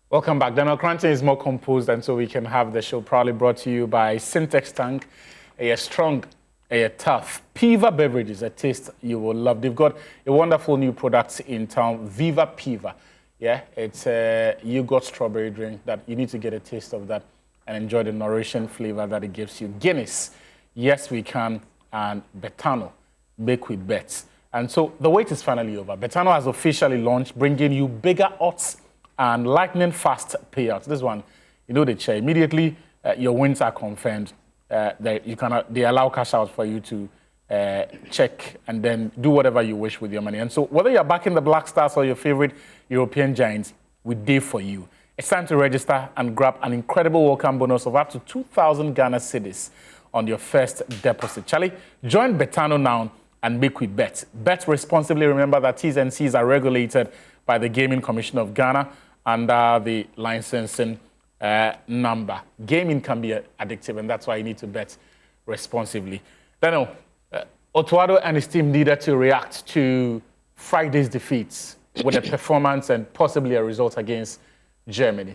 Welcome back. Daniel Cranton is more composed, and so we can have the show proudly brought to you by Syntex Tank, a strong, a tough. Piva beverages, a taste you will love. They've got a wonderful new product in town, Viva Piva. Yeah, it's a yogurt strawberry drink that you need to get a taste of that and enjoy the nourishing flavor that it gives you. Guinness, yes we can, and Betano, bake with bets. And so the wait is finally over. Betano has officially launched, bringing you bigger odds and lightning fast payouts. This one, you know the chair. Immediately, your wins are confirmed. They allow cash out for you to check and then do whatever you wish with your money. And so whether you're backing the Black Stars or your favorite European giants, we did for you. It's time to register and grab an incredible welcome bonus of up to 2,000 Ghana cedis on your first deposit. Charlie, join Betano now and make with bet. Bet responsibly. Remember that T's and C's are regulated by the Gaming Commission of Ghana under the licensing number. Gaming can be addictive, and that's why you need to bet responsibly. Daniel, Otto Addo and his team needed to react to Friday's defeats with a performance and possibly a result against Germany.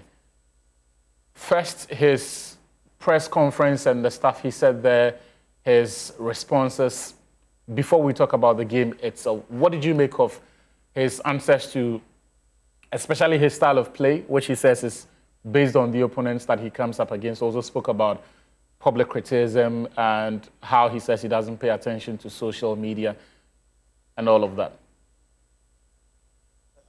First, his press conference and the stuff he said there, his responses. Before we talk about the game itself, what did you make of his answers to, especially his style of play, which he says is based on the opponents that he comes up against? Also spoke about public criticism and how he says he doesn't pay attention to social media and all of that.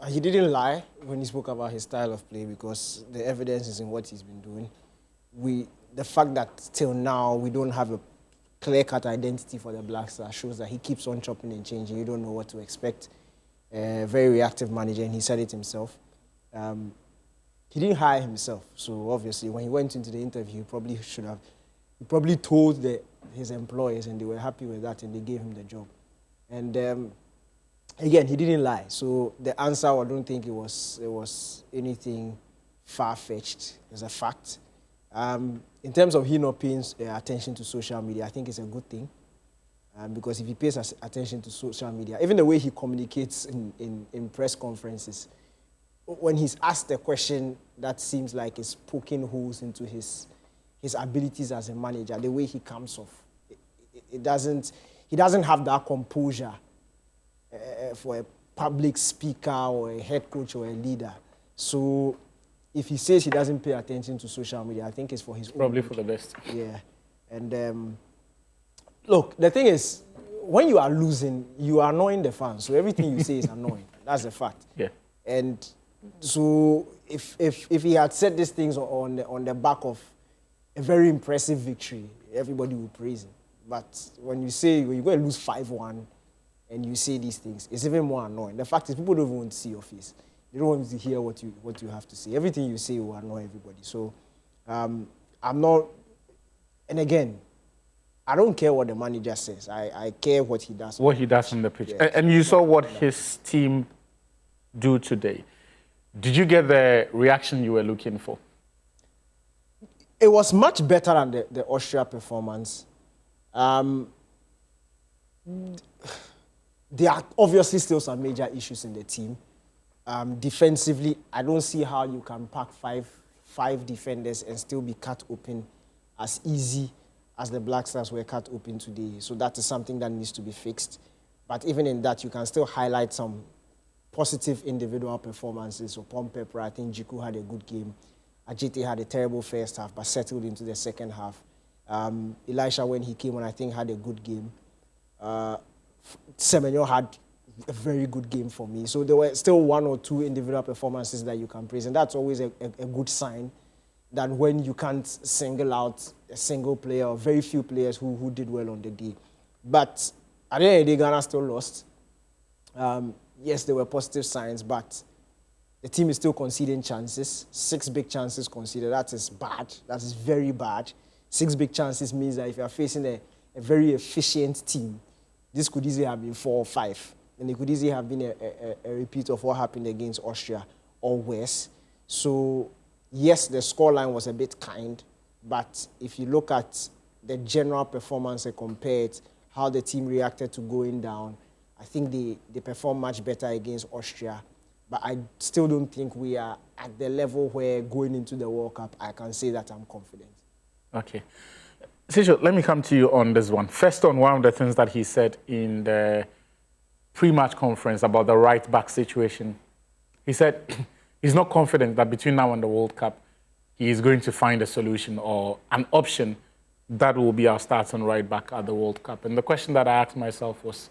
He didn't lie when he spoke about his style of play because the evidence is in what he's been doing. The fact that till now we don't have a clear-cut identity for the Black Stars shows that he keeps on chopping and changing. You don't know what to expect. Very reactive manager, and he said it himself. He didn't hire himself, so obviously when he went into the interview, he probably told his employers, and they were happy with that, and they gave him the job. And again, he didn't lie. So the answer, I don't think it was anything far-fetched. It's a fact. In terms of he not paying attention to social media, I think it's a good thing. Because if he pays attention to social media, even the way he communicates in press conferences, when he's asked a question that seems like it's poking holes into his abilities as a manager, the way he comes off, he doesn't have that composure for a public speaker or a head coach or a leader. So if he says he doesn't pay attention to social media, I think it's for his Probably for the best. Yeah. And look, the thing is, when you are losing, you are annoying the fans. So everything you say is annoying. That's a fact. Yeah. And so if he had said these things on the back of a very impressive victory, everybody would praise him. But when you go and lose 5-1 and you say these things, it's even more annoying. The fact is, people don't even want to see your face. They don't want to hear what you have to say. Everything you say will annoy everybody. So I'm not, and again, I don't care what the manager says. I care what he does. What he does on the pitch. Yeah. And you saw what his team do today. Did you get the reaction you were looking for? It was much better than the Austria performance. There are obviously still some major issues in the team. Defensively, I don't see how you can pack five defenders and still be cut open as easy as the Black Stars were cut open today. So that is something that needs to be fixed. But even in that, you can still highlight some positive individual performances. So Pepper, I think Jiku had a good game. Ajite had a terrible first half, but settled into the second half. Elisha, when he came on, I think had a good game. Semenyo had a very good game for me. So there were still one or two individual performances that you can praise, and that's always a good sign that when you can't single out a single player or very few players who did well on the day. But at the end of the day, Ghana still lost. Yes, there were positive signs, but the team is still conceding chances. 6 big chances conceded. That is bad. That is very bad. 6 big chances means that if you are facing a very efficient team, this could easily have been 4 or 5. And it could easily have been a repeat of what happened against Austria or worse. So, yes, the scoreline was a bit kind, but if you look at the general performance and compare it, how the team reacted to going down, I think they performed much better against Austria. But I still don't think we are at the level where going into the World Cup, I can say that I'm confident. Okay. Sisho, let me come to you on this one. First on one of the things that he said in the pre-match conference about the right-back situation. He said he's not confident that between now and the World Cup, he is going to find a solution or an option that will be our starting right-back at the World Cup. And the question that I asked myself was,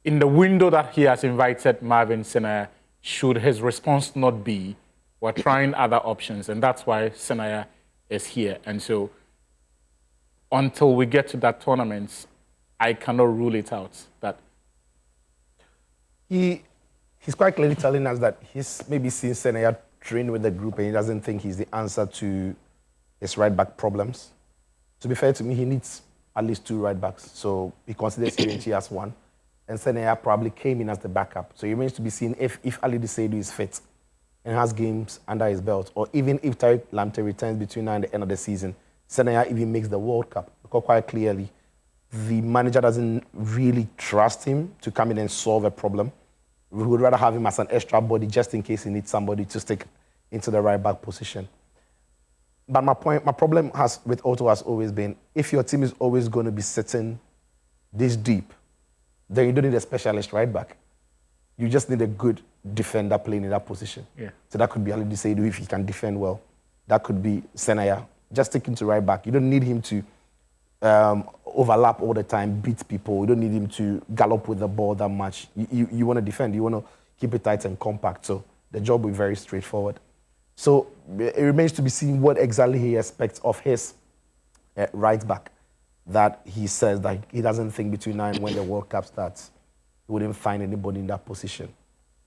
in the window that he has invited Marvin Senaya, should his response not be, we're trying other options, and that's why Senaya is here. And so until we get to that tournament, I cannot rule it out. That he's quite clearly telling us that he's maybe seen Senaya train with the group and he doesn't think he's the answer to his right-back problems. To be fair to me, he needs at least 2 right-backs. So he considers Irenchi as one. And Senaya probably came in as the backup. So it remains to be seen if Ali Seidu is fit and has games under his belt, or even if Tariq Lamptey returns between now and the end of the season, Senaya even makes the World Cup. Because quite clearly, the manager doesn't really trust him to come in and solve a problem. We would rather have him as an extra body just in case he needs somebody to stick into the right-back position. But my problem with Otto has always been, if your team is always going to be sitting this deep, then you don't need a specialist right-back. You just need a good defender playing in that position. Yeah. So that could be Ali Seidu if he can defend well. That could be Senaya. Just stick him to right-back. You don't need him to overlap all the time, beat people. You don't need him to gallop with the ball that much. You want to defend. You want to keep it tight and compact. So the job will be very straightforward. So it remains to be seen what exactly he expects of his right-back, that he says that he doesn't think between now and when the World Cup starts, he wouldn't find anybody in that position.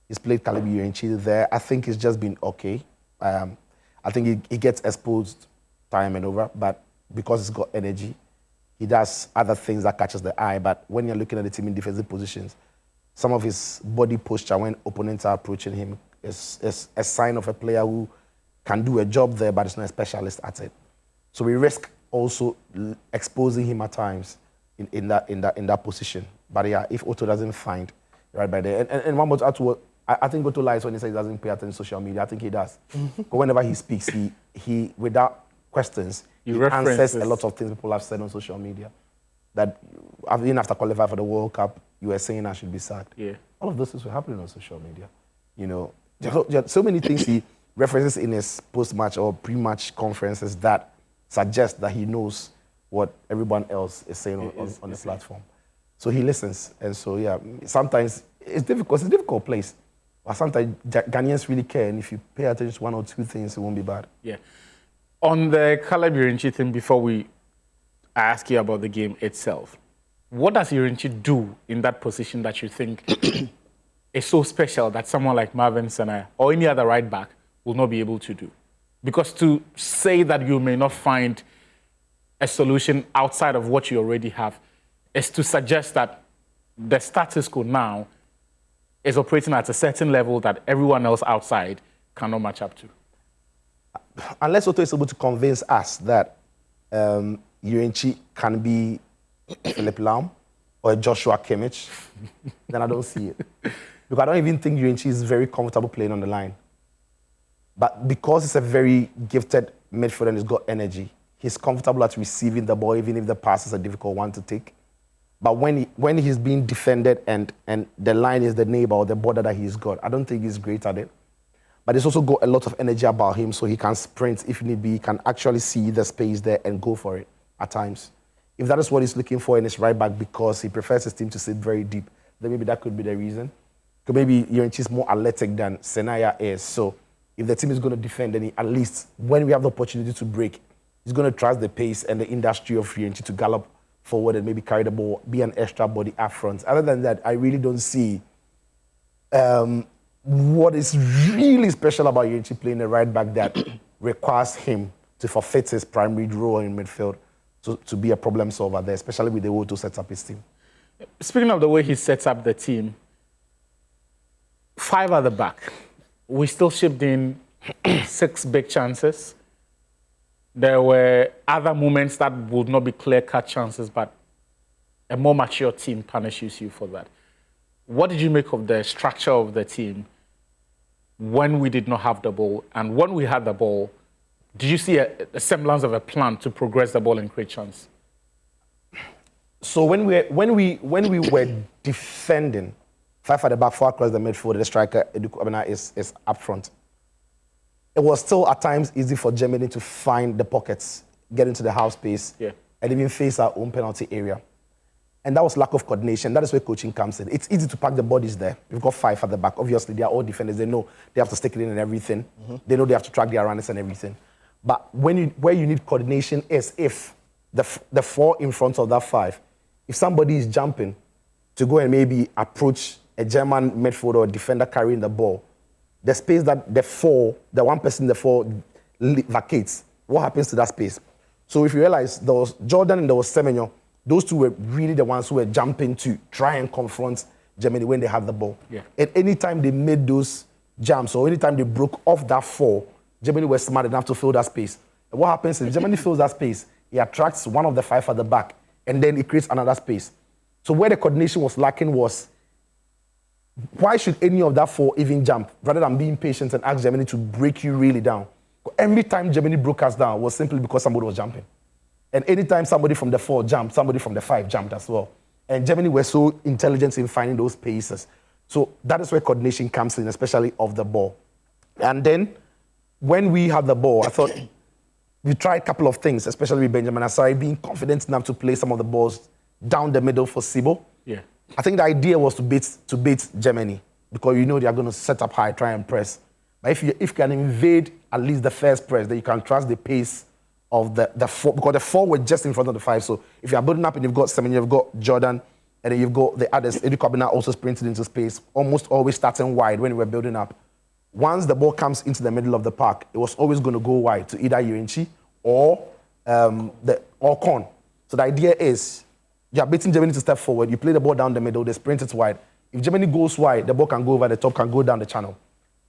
He's played Kalibi Irenchi there. I think he's just been okay. I think he gets exposed time and over, but because he's got energy, he does other things that catches the eye. But when you're looking at the team in defensive positions, some of his body posture when opponents are approaching him is a sign of a player who can do a job there, but is not a specialist at it. So we risk also exposing him at times in that position. But yeah, if Otto doesn't find right by there, and one more to add to what I think Otto lies when he says he doesn't pay attention to social media. I think he does. But whenever he speaks, he without questions, he answers a lot of things people have said on social media. That even after qualifying for the World Cup, you were saying I should be sacked. Yeah. All of those things were happening on social media. You know, there are so many things he references in his post-match or pre-match conferences that suggest that he knows what everyone else is saying on the platform. So he listens. And so, yeah, sometimes it's difficult. It's a difficult place. But sometimes Ghanaians really care. And if you pay attention to 1 or 2 things, it won't be bad. Yeah. On the Caleb Irenchi thing, before we ask you about the game itself, what does Irenchi do in that position that you think is so special that someone like Marvin Senaya or any other right back will not be able to do? Because to say that you may not find a solution outside of what you already have is to suggest that the status quo now is operating at a certain level that everyone else outside cannot match up to. Unless Otto is able to convince us that Irenchi can be Philip Lahm or Joshua Kimmich, then I don't see it. Because I don't even think Irenchi is very comfortable playing on the line. But because he's a very gifted midfielder and he's got energy, he's comfortable at receiving the ball, even if the pass is a difficult one to take. But when he's being defended and the line is the neighbor or the border that he's got, I don't think he's great at it. But he's also got a lot of energy about him, so he can sprint if need be. He can actually see the space there and go for it at times. If that is what he's looking for in his right back because he prefers his team to sit very deep, then maybe that could be the reason. Because maybe Irenchi is more athletic than Senaya is. So if the team is going to defend, then at least when we have the opportunity to break, he's going to trust the pace and the industry of Irenchi to gallop forward and maybe carry the ball, be an extra body up front. Other than that, I really don't see what is really special about Irenchi playing the right back that requires him to forfeit his primary role in midfield to be a problem solver there, especially with the way to set up his team. Speaking of the way he sets up the team, 5 at the back. We still shipped in 6 big chances. There were other moments that would not be clear-cut chances, but a more mature team punishes you for that. What did you make of the structure of the team when we did not have the ball? And when we had the ball, did you see a semblance of a plan to progress the ball and create chance? So when we were defending, 5 at the back, 4 across the midfield, the striker Edu Kwabena is up front. It was still at times easy for Germany to find the pockets, get into the half space, and even face our own penalty area. And that was lack of coordination. That is where coaching comes in. It's easy to pack the bodies there. We've got 5 at the back. Obviously, they are all defenders. They know they have to stick it in and everything. They know they have to track their runners and everything. But where you need coordination is if the 4 in front of that 5, if somebody is jumping to go and maybe approach a German midfielder or defender carrying the ball, the space that the one person in the 4 vacates, what happens to that space? So if you realize there was Jordan and there was Semenyo, those 2 were really the ones who were jumping to try and confront Germany when they had the ball. And anytime they made those jumps or anytime they broke off that 4, Germany was smart enough to fill that space. And what happens is Germany fills that space, it attracts one of the 5 at the back, and then it creates another space. So where the coordination was lacking was, why should any of that 4 even jump rather than being patient and ask Germany to break you really down? Every time Germany broke us down was simply because somebody was jumping. And anytime somebody from the 4 jumped, somebody from the 5 jumped as well. And Germany were so intelligent in finding those spaces. So that is where coordination comes in, especially of the ball. And then when we had the ball, I thought we tried a couple of things, especially with Benjamin Asari being confident enough to play some of the balls down the middle for Sibo. I think the idea was to beat Germany because you know they are going to set up high, try and press. But if you can invade at least the first press, then you can trust the pace of the 4, because the 4 were just in front of the 5. So if you are building up and you've got Semenyo, you've got Jordan, and then you've got the others, Edu Kwabena also sprinted into space, almost always starting wide when we were building up. Once the ball comes into the middle of the park, it was always going to go wide to either Yuenchi or Korn. So the idea is, you are beating Germany to step forward, you play the ball down the middle, they sprint it wide. If Germany goes wide, the ball can go over the top, can go down the channel.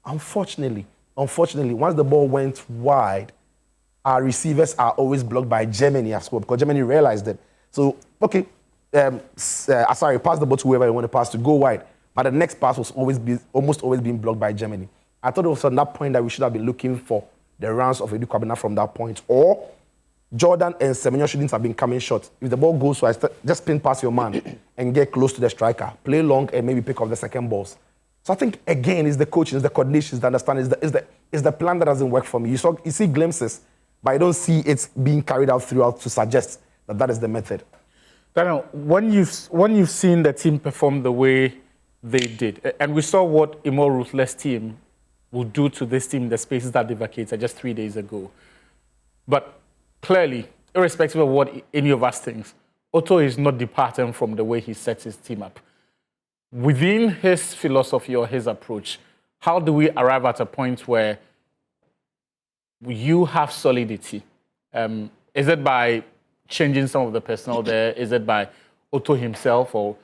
Unfortunately, once the ball went wide, our receivers are always blocked by Germany as well, because Germany realized that. So, okay, sorry, pass the ball to whoever you want to pass to go wide. But the next pass was almost always being blocked by Germany. I thought it was on that point that we should have been looking for the runs of Edu Kwabena from that point. Or Jordan and Semenyo shouldn't have been coming short. If the ball goes wide, just spin past your man and get close to the striker. Play long and maybe pick up the second balls. So I think, again, it's the coaching, it's the coordination, it's the understanding, it's the plan that doesn't work for me. You see glimpses, but I don't see it being carried out throughout to suggest that is the method. Daniel, when you've seen the team perform the way they did, and we saw what a more ruthless team will do to this team in the spaces that they vacated just 3 days ago. But clearly, irrespective of what any of us thinks, Otto is not departing from the way he sets his team up. Within his philosophy or his approach, how do we arrive at a point where you have solidity? Is it by changing some of the personnel there? Is it by Otto himself? Or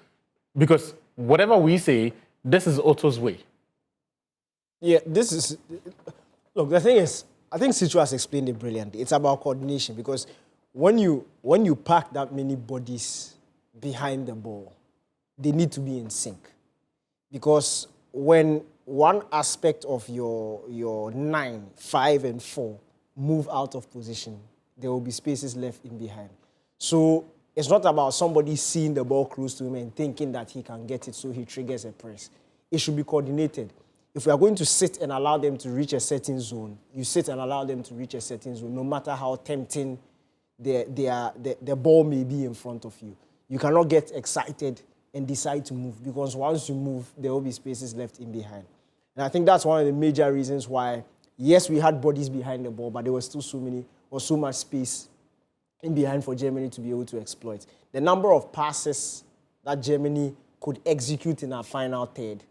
because whatever we say, this is Otto's way. Yeah, this is... Look, the thing is, I think Situ has explained it brilliantly. It's about coordination, because when you pack that many bodies behind the ball, they need to be in sync. Because when one aspect of your 9, 5, and 4 move out of position, there will be spaces left in behind. So it's not about somebody seeing the ball close to him and thinking that he can get it, so he triggers a press. It should be coordinated. If we are going to sit and allow them to reach a certain zone, you sit and allow them to reach a certain zone, no matter how tempting the ball may be in front of you. You cannot get excited and decide to move, because once you move, there will be spaces left in behind. And I think that's one of the major reasons why, yes, we had bodies behind the ball, but there was still so much space in behind for Germany to be able to exploit. The number of passes that Germany could execute in our final third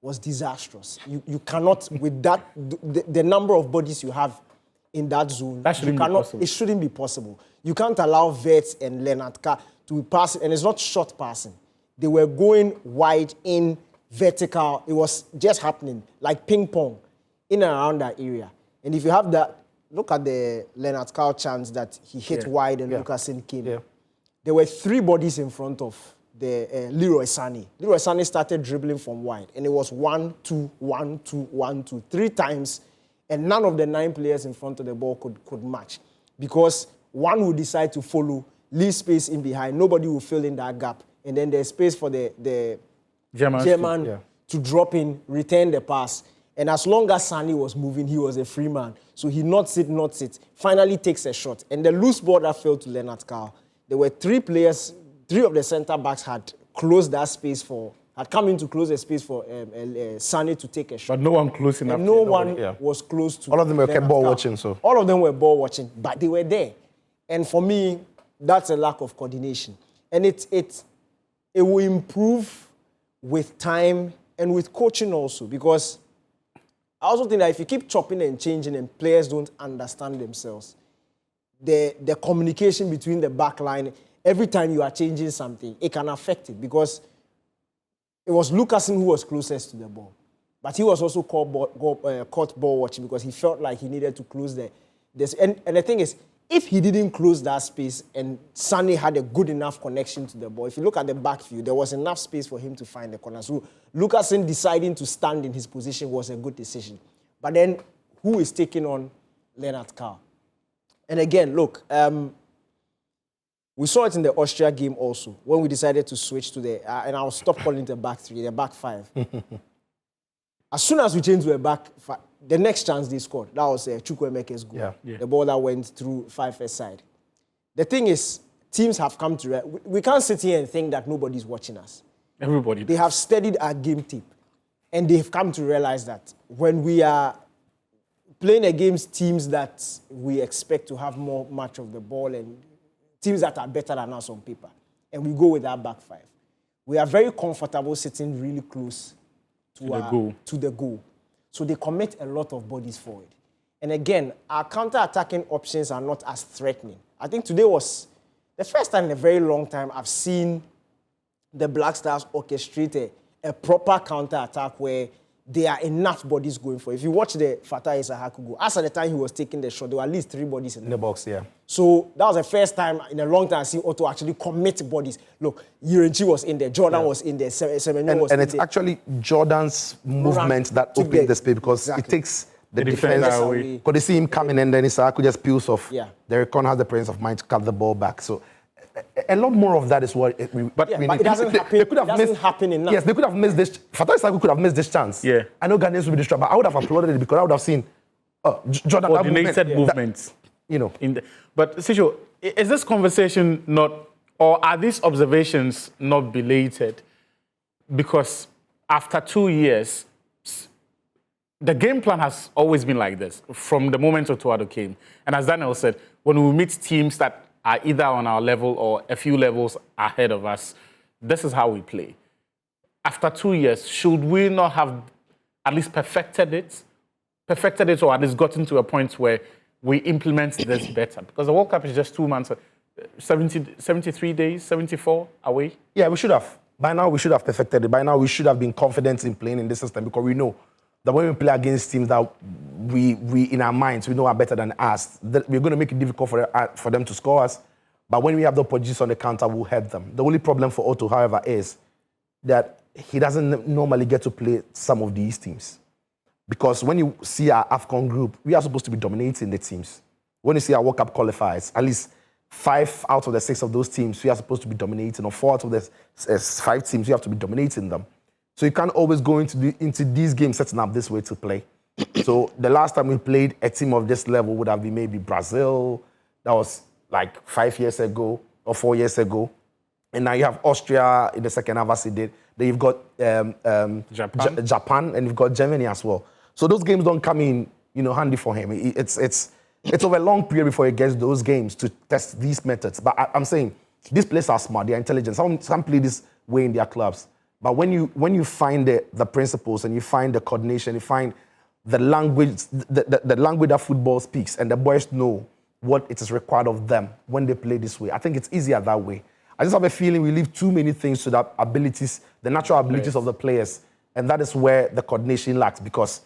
was disastrous. You cannot, with that, the number of bodies you have in that zone, it shouldn't be possible. You can't allow Verts and Lenatka to pass, and it's not short passing. They were going wide in vertical. It was just happening, like ping pong, in and around that area. And if you have that, look at the Lenatka chance that he hit wide and Lukasen came. Yeah. There were 3 bodies in front of Leroy Sané. Leroy Sané started dribbling from wide, and it was 1, 2, 1, 2, 1, 2, 3 times, and none of the 9 players in front of the ball could match, because one would decide to follow, leave space in behind, nobody will fill in that gap, and then there's space for the German to drop in, return the pass. And as long as Sané was moving, he was a free man. So he not sit, finally takes a shot. And the loose ball that fell to Leonard Carl, there were 3 players, 3 of the centre-backs had closed that space had come in to close the space for Sané to take a shot. But no one close enough. And no one was close to all of them were kept ball watching, so. All of them were ball watching, but they were there. And for me, that's a lack of coordination. And it will improve with time and with coaching also, because I also think that if you keep chopping and changing and players don't understand themselves, the communication between the back line, every time you are changing something, it can affect it, because it was Lucasen who was closest to the ball. But he was also caught ball watching, because he felt like he needed to close this. And the thing is, if he didn't close that space and Sané had a good enough connection to the ball, if you look at the back view, there was enough space for him to find the corner. So Lucasen deciding to stand in his position was a good decision. But then, who is taking on Leonard Carl? And again, look, we saw it in the Austria game also, when we decided to switch to and I'll stop calling it the back 3, the back 5. As soon as we changed to a back 5, the next chance they scored, that was Chukwuemeke's goal. The ball that went through 5's side. The thing is, teams have come to... We can't sit here and think that nobody's watching us. Everybody does. They have studied our game tape. And they've come to realize that when we are playing against teams that we expect to have more match of the ball and teams that are better than us on paper, and we go with our back 5, we are very comfortable sitting really close to the goal. So they commit a lot of bodies forward. And again, our counter-attacking options are not as threatening. I think today was the first time in a very long time I've seen the Black Stars orchestrate a proper counter-attack where there are enough bodies going for it. If you watch the Fatai Issahaku goal, as at the time he was taking the shot, there were at least 3 bodies in the box. So that was the first time in a long time I see Otto actually commit bodies. Look, Yirenchi was in there, Jordan was in there, Semenyo was in there. And it's actually Jordan's movement that opened the space, because it takes the defense away. Because they see him coming and then Issahaku just peels off. Derek Conn has the presence of mind to cut the ball back. So a lot more of that is what we need. But it doesn't happen. It doesn't happen enough. Yes, they could have missed this. Fatai Issahaku could have missed this chance. I know Ghanaians will be distracted, but I would have applauded it, because I would have seen Jordan coordinated movements. But Sisho, is this conversation not, or are these observations not belated? Because after 2 years, the game plan has always been like this from the moment Otto Addo came. And as Daniel said, when we meet teams that are either on our level or a few levels ahead of us, this is how we play. After 2 years, should we not have at least perfected it, or at least gotten to a point where we implement this better? Because the World Cup is just 2 months, 73 days, 74 away. Yeah, we should have. By now, we should have perfected it. By now, we should have been confident in playing in this system, because we know that when we play against teams that we in our minds, we know are better than us, that we're going to make it difficult for them to score us. But when we have the opportunities on the counter, we'll help them. The only problem for Otto, however, is that he doesn't normally get to play some of these teams. Because when you see our AFCON group, we are supposed to be dominating the teams. When you see our World Cup qualifiers, at least 5 out of the 6 of those teams, we are supposed to be dominating, or 4 out of the 5 teams, you have to be dominating them. So you can't always go into these games setting up this way to play. So the last time we played a team of this level would have been maybe Brazil. That was like 5 years ago or 4 years ago. And now you have Austria in the second half, as he did. Then you've got Japan, and you've got Germany as well. So those games don't come in, handy for him. It's over a long period before he gets those games to test these methods. But I'm saying these players are smart, they're intelligent. Some play this way in their clubs. But when you find the principles and you find the coordination, you find the language, the language that football speaks, and the boys know what it is required of them when they play this way, I think it's easier that way. I just have a feeling we leave too many things to the abilities, the natural abilities of the players, and that is where the coordination lacks, because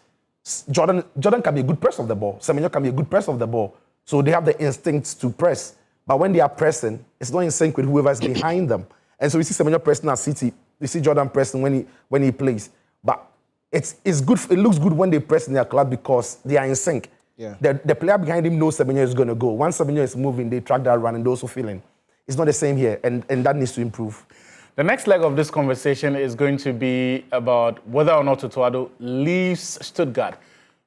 Jordan can be a good press of the ball. Semenyo can be a good press of the ball. So they have the instincts to press. But when they are pressing, it's not in sync with whoever is behind them. And so we see Semenyo pressing at City. We see Jordan pressing when he plays. But it's good. It looks good when they press in their club because they are in sync. Yeah. The player behind him knows Semenyo is going to go. Once Semenyo is moving, they track that run and they also feel in. It's not the same here, and that needs to improve. The next leg of this conversation is going to be about whether or not Otto Addo leaves Stuttgart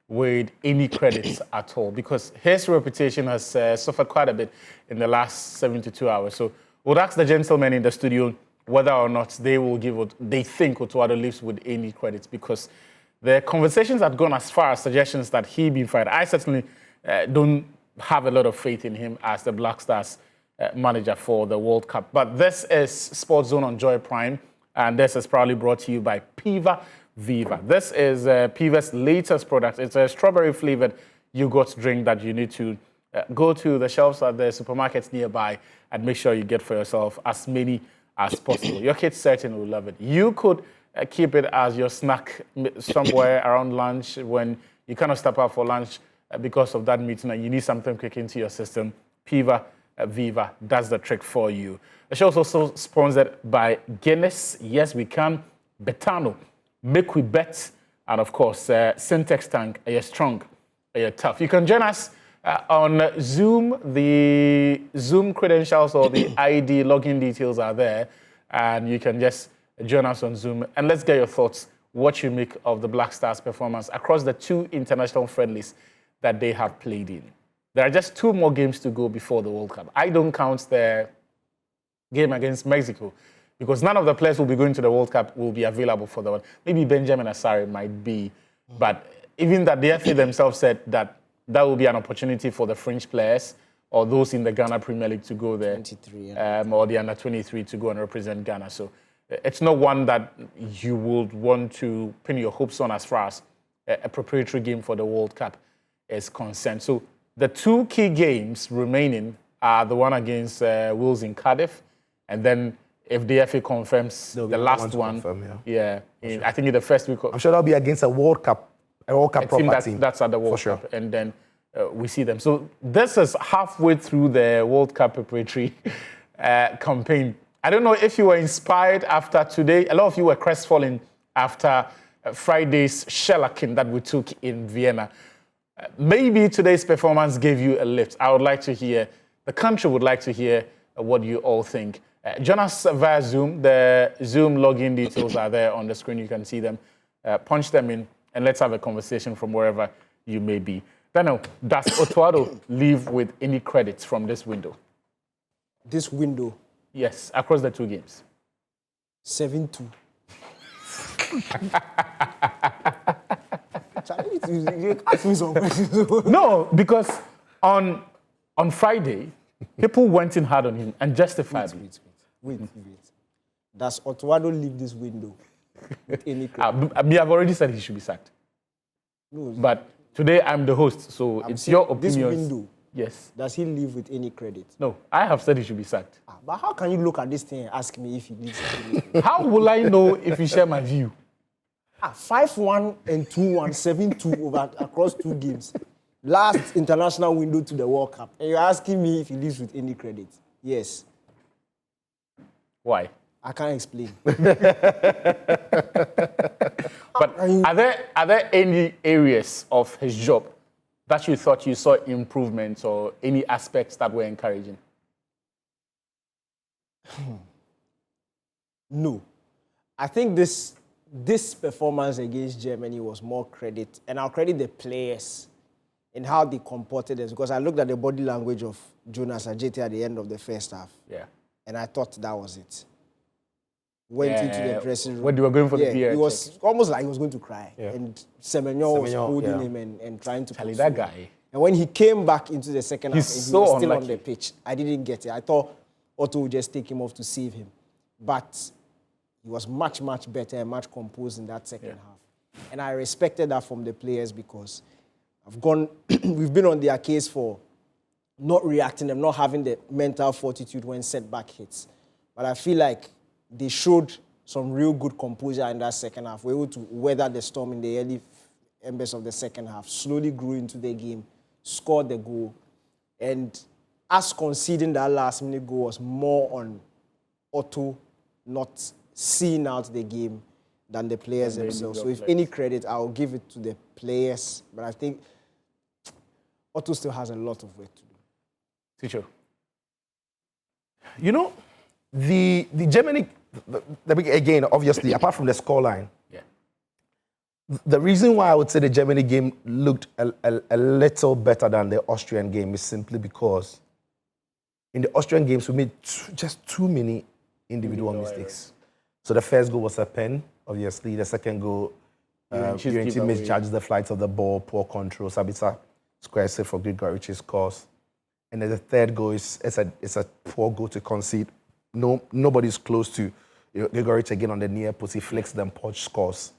with any credits at all, because his reputation has suffered quite a bit in the last 72 hours. So we'll ask the gentlemen in the studio whether or not they think Otto Addo leaves with any credits, because the conversations had gone as far as suggestions that he be fired. I certainly don't have a lot of faith in him as the Black Stars manager for the World Cup. But this is Sports Zone on Joy Prime, and this is proudly brought to you by Piva Viva. This is Piva's latest product. It's a strawberry-flavored yogurt drink that you need to go to the shelves at the supermarkets nearby and make sure you get for yourself as many as possible. Your kids certainly will love it. You could keep it as your snack somewhere around lunch when you kind of step out for lunch because of that meeting and you need something quick into your system. Piva Viva does the trick for you. The show is also sponsored by Guinness. Yes, we can. Betano, Make We Bet, and of course, Syntex Tank. Are you strong? Are you tough? You can join us on Zoom. The Zoom credentials or the ID login details are there, and you can just join us on Zoom. And let's get your thoughts, what you make of the Black Stars' performance across the 2 international friendlies that they have played in. There are just 2 more games to go before the World Cup. I don't count the game against Mexico because none of the players who will be going to the World Cup will be available for the one. Maybe Benjamin Asare might be. But even that, the FA themselves said that that will be an opportunity for the French players or those in the Ghana Premier League to go there. 23, or the under-23 to go and represent Ghana. So it's not one that you would want to pin your hopes on as far as a preparatory game for the World Cup is concerned. So the 2 key games remaining are the one against Wales in Cardiff, and then if the FA confirms the last one, I think in the first week. I'm sure that'll be against a World Cup proper team. That's at the World Cup, and then we see them. So this is halfway through the World Cup preparatory campaign. I don't know if you were inspired after today. A lot of you were crestfallen after Friday's shellacking that we took in Vienna. Maybe today's performance gave you a lift. I would like to hear, the country would like to hear what you all think. Join us via Zoom. The Zoom login details are there on the screen. You can see them. Punch them in, and let's have a conversation from wherever you may be. Daniel, does Otto Addo leave with any credits from this window? This window? Yes, across the 2 games. 7-2. You ask me some questions. No, because on Friday, people went in hard on him and justifiably. Wait. Does Otto Addo leave this window with any credit? I've already said he should be sacked. No, but today I'm the host, so it's your opinion. This window, yes. Does he leave with any credit? No, I have said he should be sacked. But how can you look at this thing and ask me if he leaves with any How will I know if you share my view? 5-1 and 2-1, 7-2 over across 2 games. Last international window to the World Cup. And you're asking me if he leaves with any credit? Yes. Why? I can't explain. But are there any areas of his job that you thought you saw improvements or any aspects that were encouraging? No. I think this performance against Germany was more credit, and I'll credit the players in how they comported us, because I looked at the body language of Jonas Ajeti at the end of the first half. Yeah. And I thought that was it. Went into the dressing room. When they were going for the beer. He was almost like he was going to cry. Yeah. And Semenyo was holding him and trying to console that guy. And when he came back into the second half, he was still on the pitch. I didn't get it. I thought Otto would just take him off to save him. But he was much, much better and much composed in that second half. And I respected that from the players, because we've been on their case for not reacting and not having the mental fortitude when setback hits. But I feel like they showed some real good composure in that second half. We were able to weather the storm in the early embers of the second half, slowly grew into the game, scored the goal. And us conceding that last-minute goal was more on Otto not seeing out the game than the players themselves. So if players. any credit, I'll give it to the players. But I think Otto still has a lot of work to do. Teacher. You know, the Germany, again, obviously, apart from the scoreline, Yeah. the reason why I would say the Germany game looked a little better than the Austrian game is simply because in the Austrian games, we made just too many individual mistakes. So the first goal was a pen, obviously. The second goal, UNT misjudged the flight of the ball, poor control. Sabitzer square save for Grigorich's cause. And then the third goal is a poor goal to concede. Nobody's close to Grigorich again on the near post. He flicks them, Poch scores.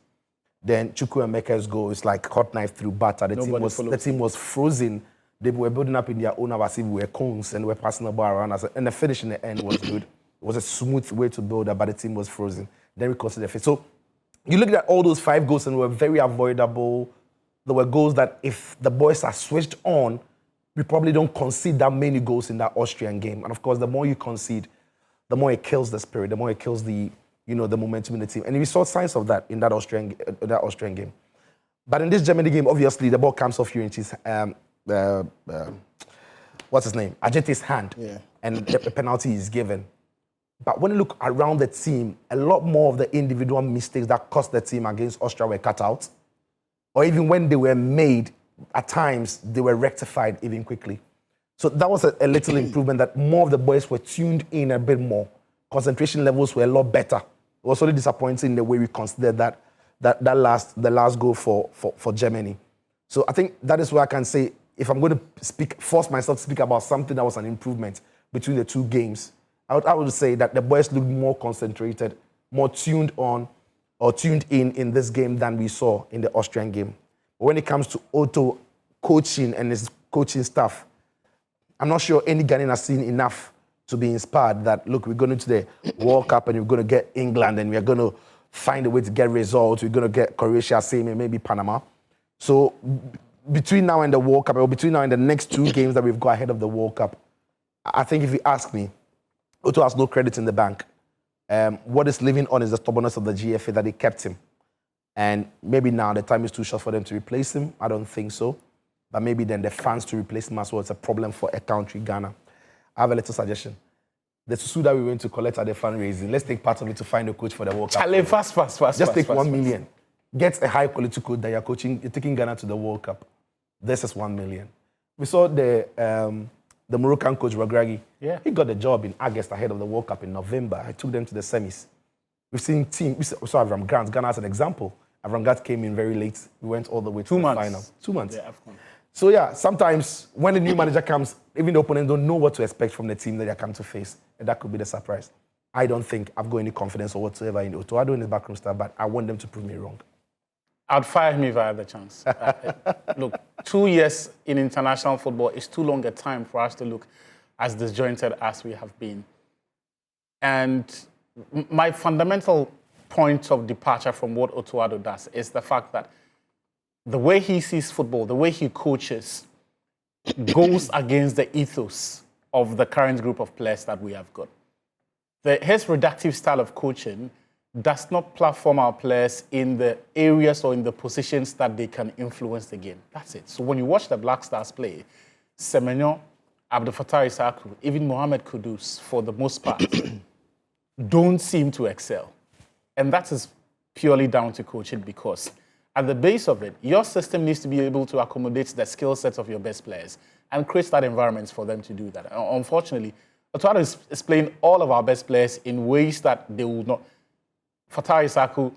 Then Chukwuemeka's goal is like hot knife through butter. The team was frozen. They were building up in their own as if we were cones and were passing the ball around us. And the finish in the end was good. It was a smooth way to build up, but the team was frozen. Then we considered it. So you look at all those 5 goals and they were very avoidable. There were goals that if the boys are switched on, we probably don't concede that many goals in that Austrian game. And of course, the more you concede, the more it kills the spirit, the more it kills the momentum in the team. And we saw signs of that in that Austrian game. But in this Germany game, obviously, the ball comes off UNT's, what's his name? Ajente's hand. Yeah. And a penalty is given. But when you look around the team, a lot more of the individual mistakes that cost the team against Austria were cut out. Or even when they were made, at times, they were rectified even quickly. So that was a little improvement that more of the boys were tuned in a bit more. Concentration levels were a lot better. It was really disappointing the way we considered the last goal for Germany. So I think that is where I can say, if I'm going to force myself to speak about something that was an improvement between the two games, I would say that the boys looked more concentrated, more tuned on or tuned in this game than we saw in the Austrian game. But when it comes to Otto coaching and his coaching staff, I'm not sure any Ghanaian has seen enough to be inspired that, look, we're going to the World Cup and we're going to get England and we're going to find a way to get results. We're going to get Croatia, same, and maybe Panama. So between now and the World Cup, or between now and the next 2 games that we've got ahead of the World Cup, I think if you ask me, Otto has no credit in the bank. What is living on is the stubbornness of the GFA that they kept him. And maybe now the time is too short for them to replace him. I don't think so. But maybe then the fans to replace him as well. It's a problem for a country, Ghana. I have a little suggestion. The susu that we went to collect at the fundraising, let's take part of it to find a coach for the World Cup. Just take 1 million. Get a high quality coach that you're taking Ghana to the World Cup. This is 1 million. We saw the Moroccan coach, Regragui. Yeah. He got the job in August ahead of the World Cup in November. I took them to the semis. We've seen teams. We saw Avram Grant. Ghana as an example. Avram Grant came in very late. We went all the way to the final. 2 months. Yeah, so yeah, sometimes when the new manager comes, even the opponents don't know what to expect from the team that they come to face. And that could be the surprise. I don't think I've got any confidence or whatsoever in Otto Addo in his backroom staff, but I want them to prove me wrong. I'd fire him if I had the chance. Look, 2 years in international football is too long a time for us to look as disjointed as we have been. And my fundamental point of departure from what Otto Addo does is the fact that the way he sees football, the way he coaches, goes against the ethos of the current group of players that we have got. His reductive style of coaching does not platform our players in the areas or in the positions that they can influence the game. That's it. So when you watch the Black Stars play, Semenyo, Abdel Fattah Issahaku, even Mohamed Kudus, for the most part, don't seem to excel. And that is purely down to coaching, because at the base of it, your system needs to be able to accommodate the skill sets of your best players and create that environment for them to do that. Unfortunately, Otto Addo is playing all of our best players in ways that they will not. Fattah Issahaku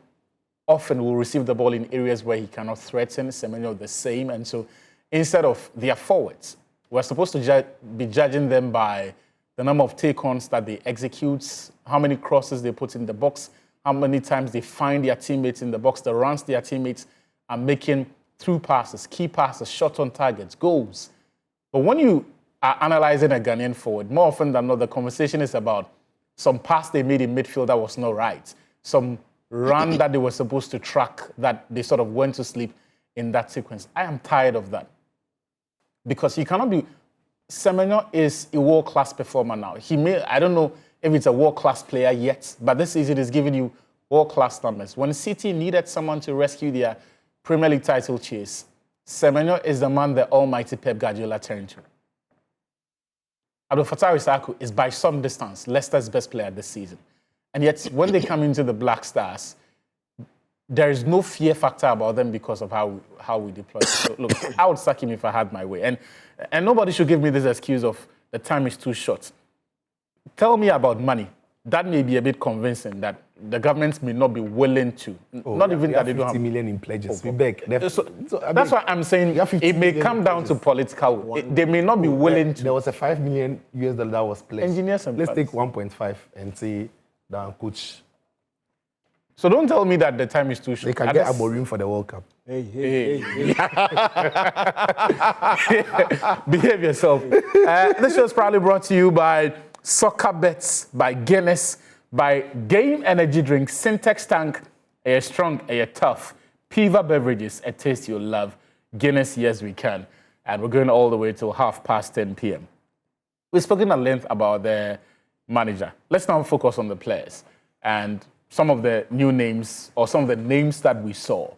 often will receive the ball in areas where he cannot threaten. Semenyo the same. And so instead of their forwards, we're supposed to be judging them by the number of take-ons that they execute, how many crosses they put in the box, how many times they find their teammates in the box, the runs their teammates are making through passes, key passes, shot on targets, goals. But when you are analyzing a Ghanaian forward, more often than not, the conversation is about some pass they made in midfield that was not right, some run that they were supposed to track that they sort of went to sleep in that sequence. I am tired of that. Because he cannot be... Semenyo is a world-class performer now. I don't know if it's a world-class player yet, but this season is giving you world-class numbers. When City needed someone to rescue their Premier League title chase, Semenyo is the man the almighty Pep Guardiola turned to. Abdul Fattah Issahaku is by some distance Leicester's best player this season. And yet, when they come into the Black Stars, there is no fear factor about them because of how we deploy. So, look, I would sack him if I had my way. And nobody should give me this excuse of the time is too short. Tell me about money. That may be a bit convincing that the governments may not be willing to. Not even that they don't have 50 million in pledges. We beg. That's why I'm saying it may come down to political. They may not be willing to. There was a $5 million that was pledged. Engineers and let's take 1.5 and say, down, coach. So don't tell me that the time is too short. They can get Amorim for the World Cup. Hey. Behave yourself. This show is proudly brought to you by Soccer Bets, by Guinness, by Game Energy Drink, Syntex Tank, a strong, a tough, Piva Beverages, a taste you'll love, Guinness, yes we can. And we're going all the way till 10:30 p.m. We've spoken at length about the manager. Let's now focus on the players and some of the new names or some of the names that we saw.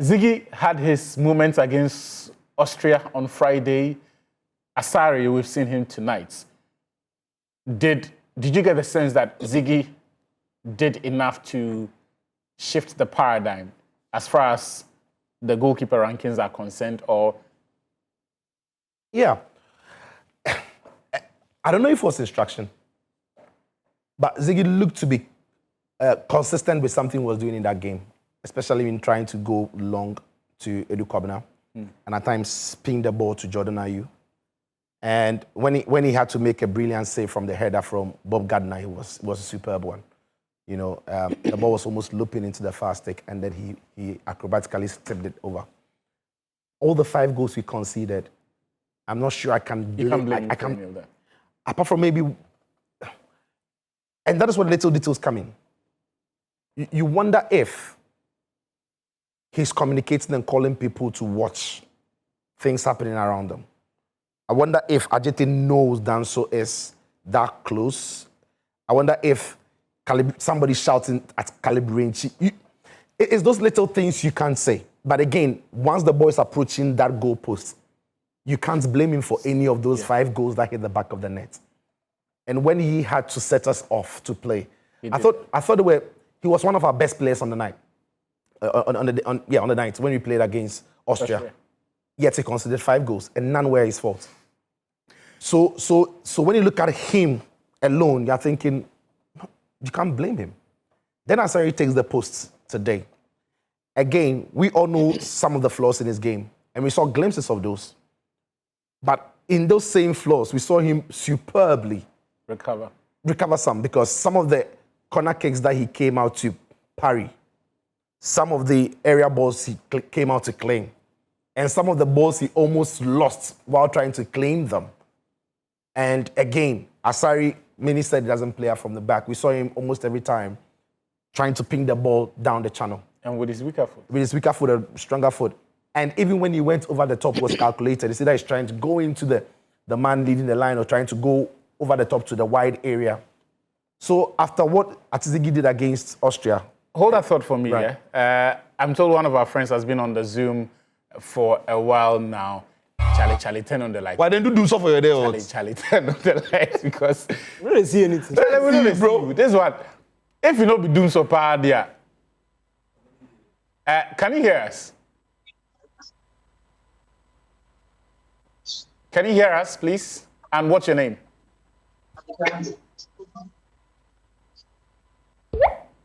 Ziggy had his moments against Austria on Friday. Asari, we've seen him tonight. Did you get the sense that Ziggy did enough to shift the paradigm as far as the goalkeeper rankings are concerned, or? Yeah. I don't know if it was instruction, but Ziggy looked to be consistent with something he was doing in that game, especially in trying to go long to Edu Kobna and at times spin the ball to Jordan Ayew. And when he had to make a brilliant save from the header from Bob Gardner, it was a superb one. You know, the ball was almost looping into the far stick, and then he acrobatically stepped it over. All the 5 goals we conceded, I'm not sure I can blame any of that. Apart from maybe, and that is where the little details come in. You wonder if he's communicating and calling people to watch things happening around them. I wonder if Ajete knows Danso is that close. I wonder if somebody shouting at Calibrinci. It's those little things you can't say. But again, once the boys approaching that goalpost, you can't blame him for any of those 5 goals that hit the back of the net. And when he had to set us off to play, I thought he was one of our best players on the night. On the night when we played against Austria. Yet he considered 5 goals, and none were his fault. So when you look at him alone, you're thinking, you can't blame him. Then Asari takes the post today. Again, we all know some of the flaws in his game, and we saw glimpses of those. But in those same flaws, we saw him superbly recover some, because some of the corner kicks that he came out to parry, some of the area balls he came out to claim, and some of the balls he almost lost while trying to claim them. And again, Asari, many said he doesn't play out from the back. We saw him almost every time trying to ping the ball down the channel. And with his weaker foot. With his weaker foot, a stronger foot. And even when he went over the top, was calculated. You see that he's trying to go into the man leading the line, or trying to go over the top to the wide area. So after what Atizigi did against Austria. Hold that thought for me, right. Yeah? I'm told one of our friends has been on the Zoom for a while now. Charlie, turn on the light. Why didn't you do so for your day? Charlie, turn on the light, because we don't see anything. Bro, this one, if you not be doing so bad, yeah. Can you hear us? Can you hear us, please? And what's your name?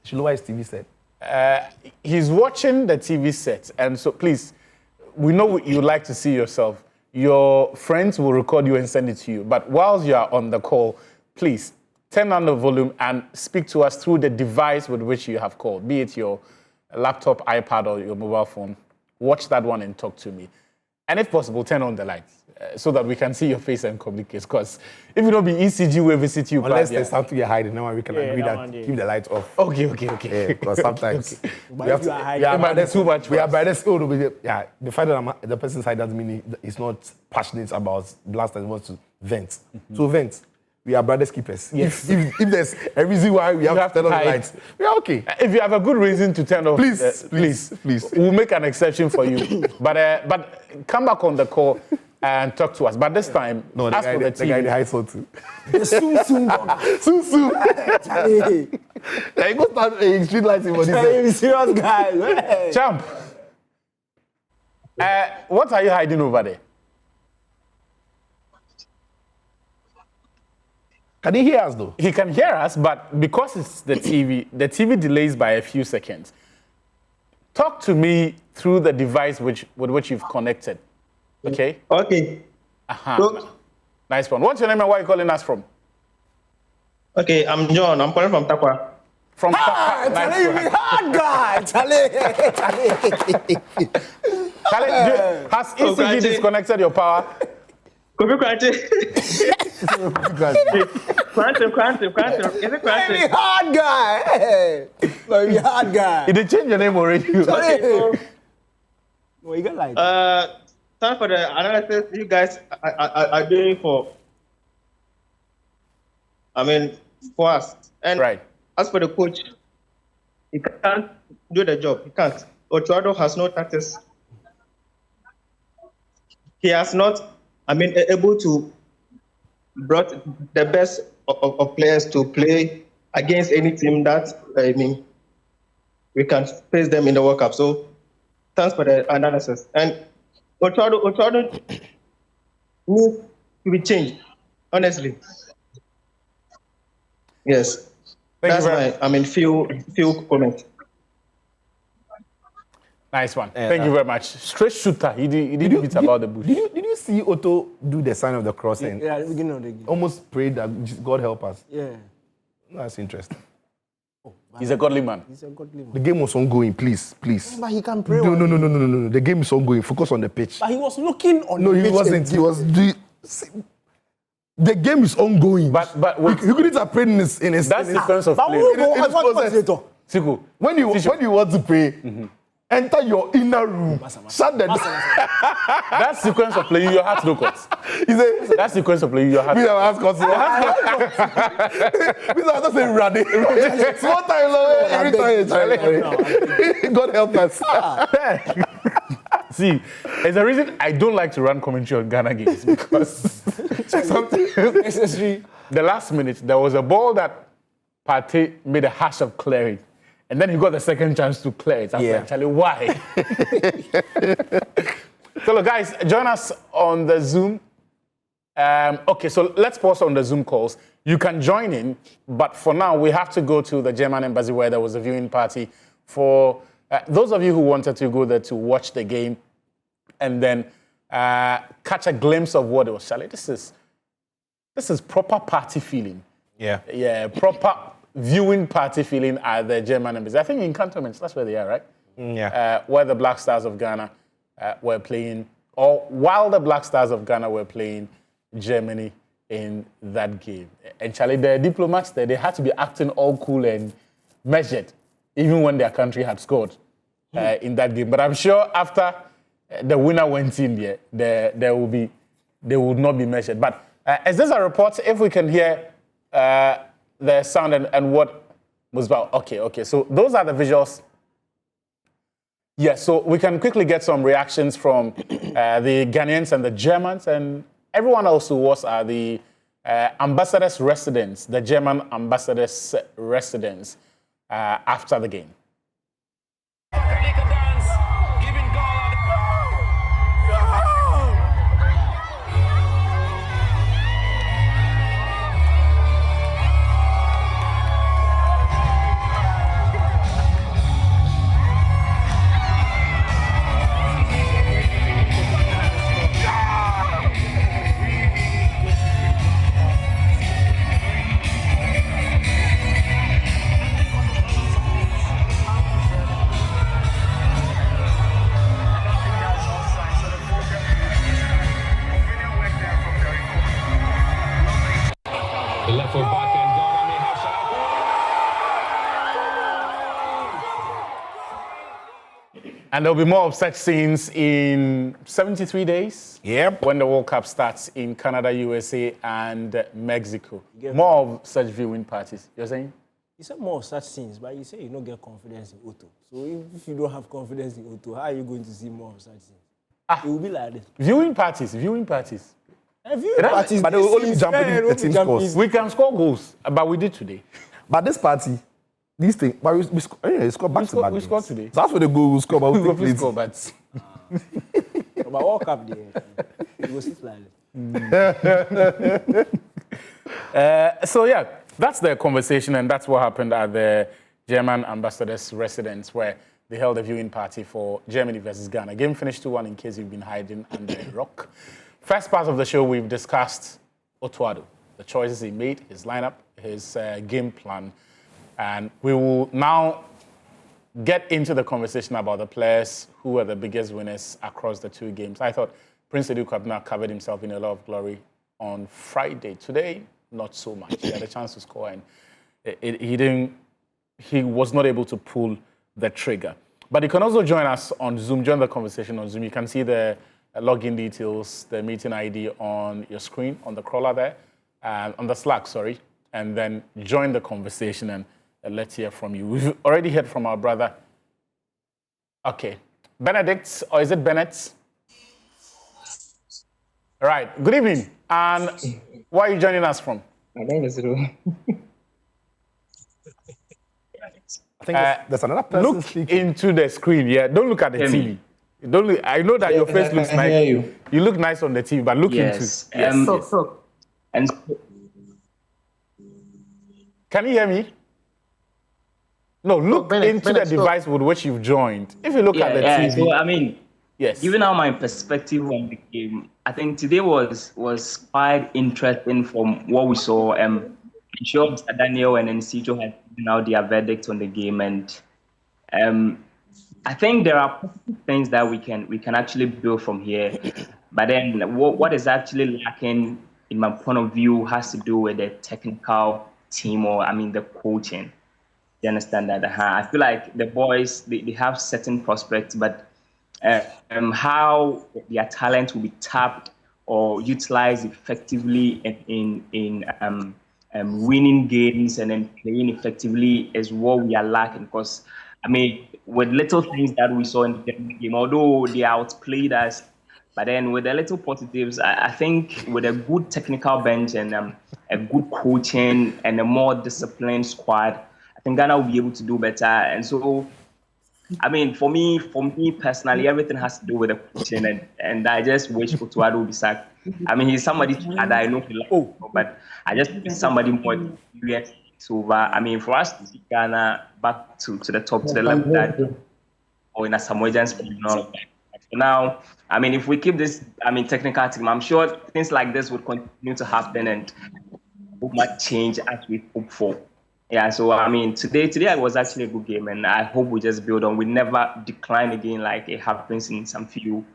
Should lower his TV set. He's watching the TV set, and so please, we know you'd like to see yourself. Your friends will record you and send it to you. But whilst you are on the call, please turn on the volume and speak to us through the device with which you have called, be it your laptop, iPad, or your mobile phone. Watch that one and talk to me. And if possible, turn on the lights so that we can see your face and communicate. Because if you don't be ECG, we'll visit you. Unless there's something you're hiding, now we can agree that keep the lights off. Okay. Because sometimes we have to. Too much. We are by this. The fact that the person's hide doesn't mean he's not passionate about blast and wants to vent. So vent. we are brothers keepers. Yes. If there's a reason why we have to turn on the lights, we are okay. If you have a good reason to turn off, please. We'll make an exception for you. But come back on the call and talk to us. But this time, No, as for the the guy in TV, the high soul too. Soon. Soon. He go start street lighting for this. Serious guy. Champ, what are you hiding over there? Can he hear us though? He can hear us, but because it's the TV delays by a few seconds. Talk to me through the device with which you've connected. Okay? Okay. Uh-huh. Nice one. What's your name and where are you calling us from? Okay, I'm John. I'm calling from Takwa. From Takwa. Nice one. Hard guy. Charlie, has ECG disconnected your power? Quantum. Is it quantum? Very hard guy. Very hard guy. Did they change your name already? Okay, so, What you got like? time for the analysis you guys are doing for us. And Right. as for the coach, he can't do the job. He can't. Otto Addo has no tactics. He has not, able to brought the best of players to play against any team that, we can face them in the World Cup. So, thanks for the analysis. And Otto Addo needs to be changed, honestly. Yes. Thank you That's very my, few comments. Nice one. Thank you very much. Straight shooter. He didn't beat about the bush. Did you see Otto do the sign of the cross and Yeah, at the beginning of the game. almost prayed that God help us? Yeah. That's interesting. He's a godly man. He's a godly man. The game was ongoing, please. But he can pray. No. The game is ongoing. Focus on the pitch. But he was looking on No, the he pitch wasn't. and- He was doing. The game is ongoing. But wait, he couldn't have prayed in his. that sequence of But play. we It is what process. later? Siku, When you want to pray, enter your inner room. Shut the door. that sequence of play, your heart no cuts. He said, That sequence of play, your heart. "We have asked God." We have just say, "Rade." Small time, Lord, every time. God help us. See, there's a reason I don't like to run commentary on Ghana games because something necessary. The last minute, there was a ball that Partey made a hash of clearing, and then he got the second chance to clear it. I was like, Charlie, why? So, look, guys, join us on the Zoom. Okay, so let's pause on the Zoom calls. You can join in, but for now, we have to go to the German embassy where there was a viewing party for those of you who wanted to go there to watch the game and then catch a glimpse of what it was. Charlie, this is proper party feeling. Yeah, proper viewing party feeling at the German embassy. I think in cantonments, that's where they are, right? Where the Black Stars of Ghana were playing, or while the Black Stars of Ghana were playing Germany in that game. And Charlie, the diplomats there, they had to be acting all cool and measured, even when their country had scored in that game. But I'm sure after the winner went in there, they would not be measured. But is this a report? If we can hear the sound and what was about. Okay. So those are the visuals. Yeah, so we can quickly get some reactions from the Ghanaians and the Germans and everyone else who was at the ambassadors' residence, the German ambassadors' residence after the game. And there'll be more of such scenes in 73 days. Yep. When the World Cup starts in Canada, USA, and Mexico. More of such viewing parties. You're saying? You said more of such things, but you say you don't get confidence in Otto. So if you don't have confidence in Otto, how are you going to see more of such things? It will be like this. Viewing parties. Viewing parties, but they will only be jumping in the team scores. We can score goals, but we did today. But this party, these things, but we scored back to back. We scored today. So that's where the goal will score, but We we'll will score, but But World Cup there, you will sit like this. so yeah, that's the conversation, and that's what happened at the German ambassador's residence, where they held a viewing party for Germany versus Ghana. Game finished 2-1 in case you've been hiding under a rock. First part of the show, we've discussed Otto Addo, the choices he made, his lineup, his game plan, and we will now get into the conversation about the players who were the biggest winners across the two games. I thought Prince Edu Kwabena covered himself in a lot of glory on Friday. Today, not so much. He had a chance to score, and he was not able to pull the trigger. But you can also join us on Zoom, join the conversation on Zoom. You can see the login details, the meeting ID on your screen, on the crawler there, on the Slack, sorry, and then join the conversation and let's hear from you. We've already heard from our brother. Okay. Benedict, or is it Bennett? All right. Good evening. And where are you joining us from? My name is Ru. I think there's another person Look speaking. into the screen, yeah. Don't look at the TV. Don't look, I know that your face looks nice. hear you. You look nice on the TV, but look into. And Can you hear me? No, look into the device with which you've joined. If you look at the TV. So I mean, yes. given out my perspective on the game, I think today was quite interesting from what we saw. I'm sure Mr. Daniel and Nsito had given out their verdict on the game, and I think there are positive things that we can actually build from here. But then what is actually lacking, in my point of view, has to do with the technical team, or I mean the coaching. You understand that? I feel like the boys they have certain prospects, but how their talent will be tapped or utilized effectively in winning games and then playing effectively is what we are lacking. Because I mean, with little things that we saw in the game, although they outplayed us, but then with the little positives, I think with a good technical bench and a good coaching and a more disciplined squad, I think Ghana will be able to do better. And so, I mean, for me personally, everything has to do with the coaching, and I just wish Otto Addo will be sacked. I mean, he's somebody that I know, but I just need somebody more experienced over. I mean, for us to see Ghana back to the top, to the level that, or in a Samoa and all of that. So now, I mean, if we keep this, I mean, technical team, I'm sure things like this would continue to happen and might change as we hope for. Yeah, so I mean, today was actually a good game, and I hope we just build on. We never decline again like it happens in some few,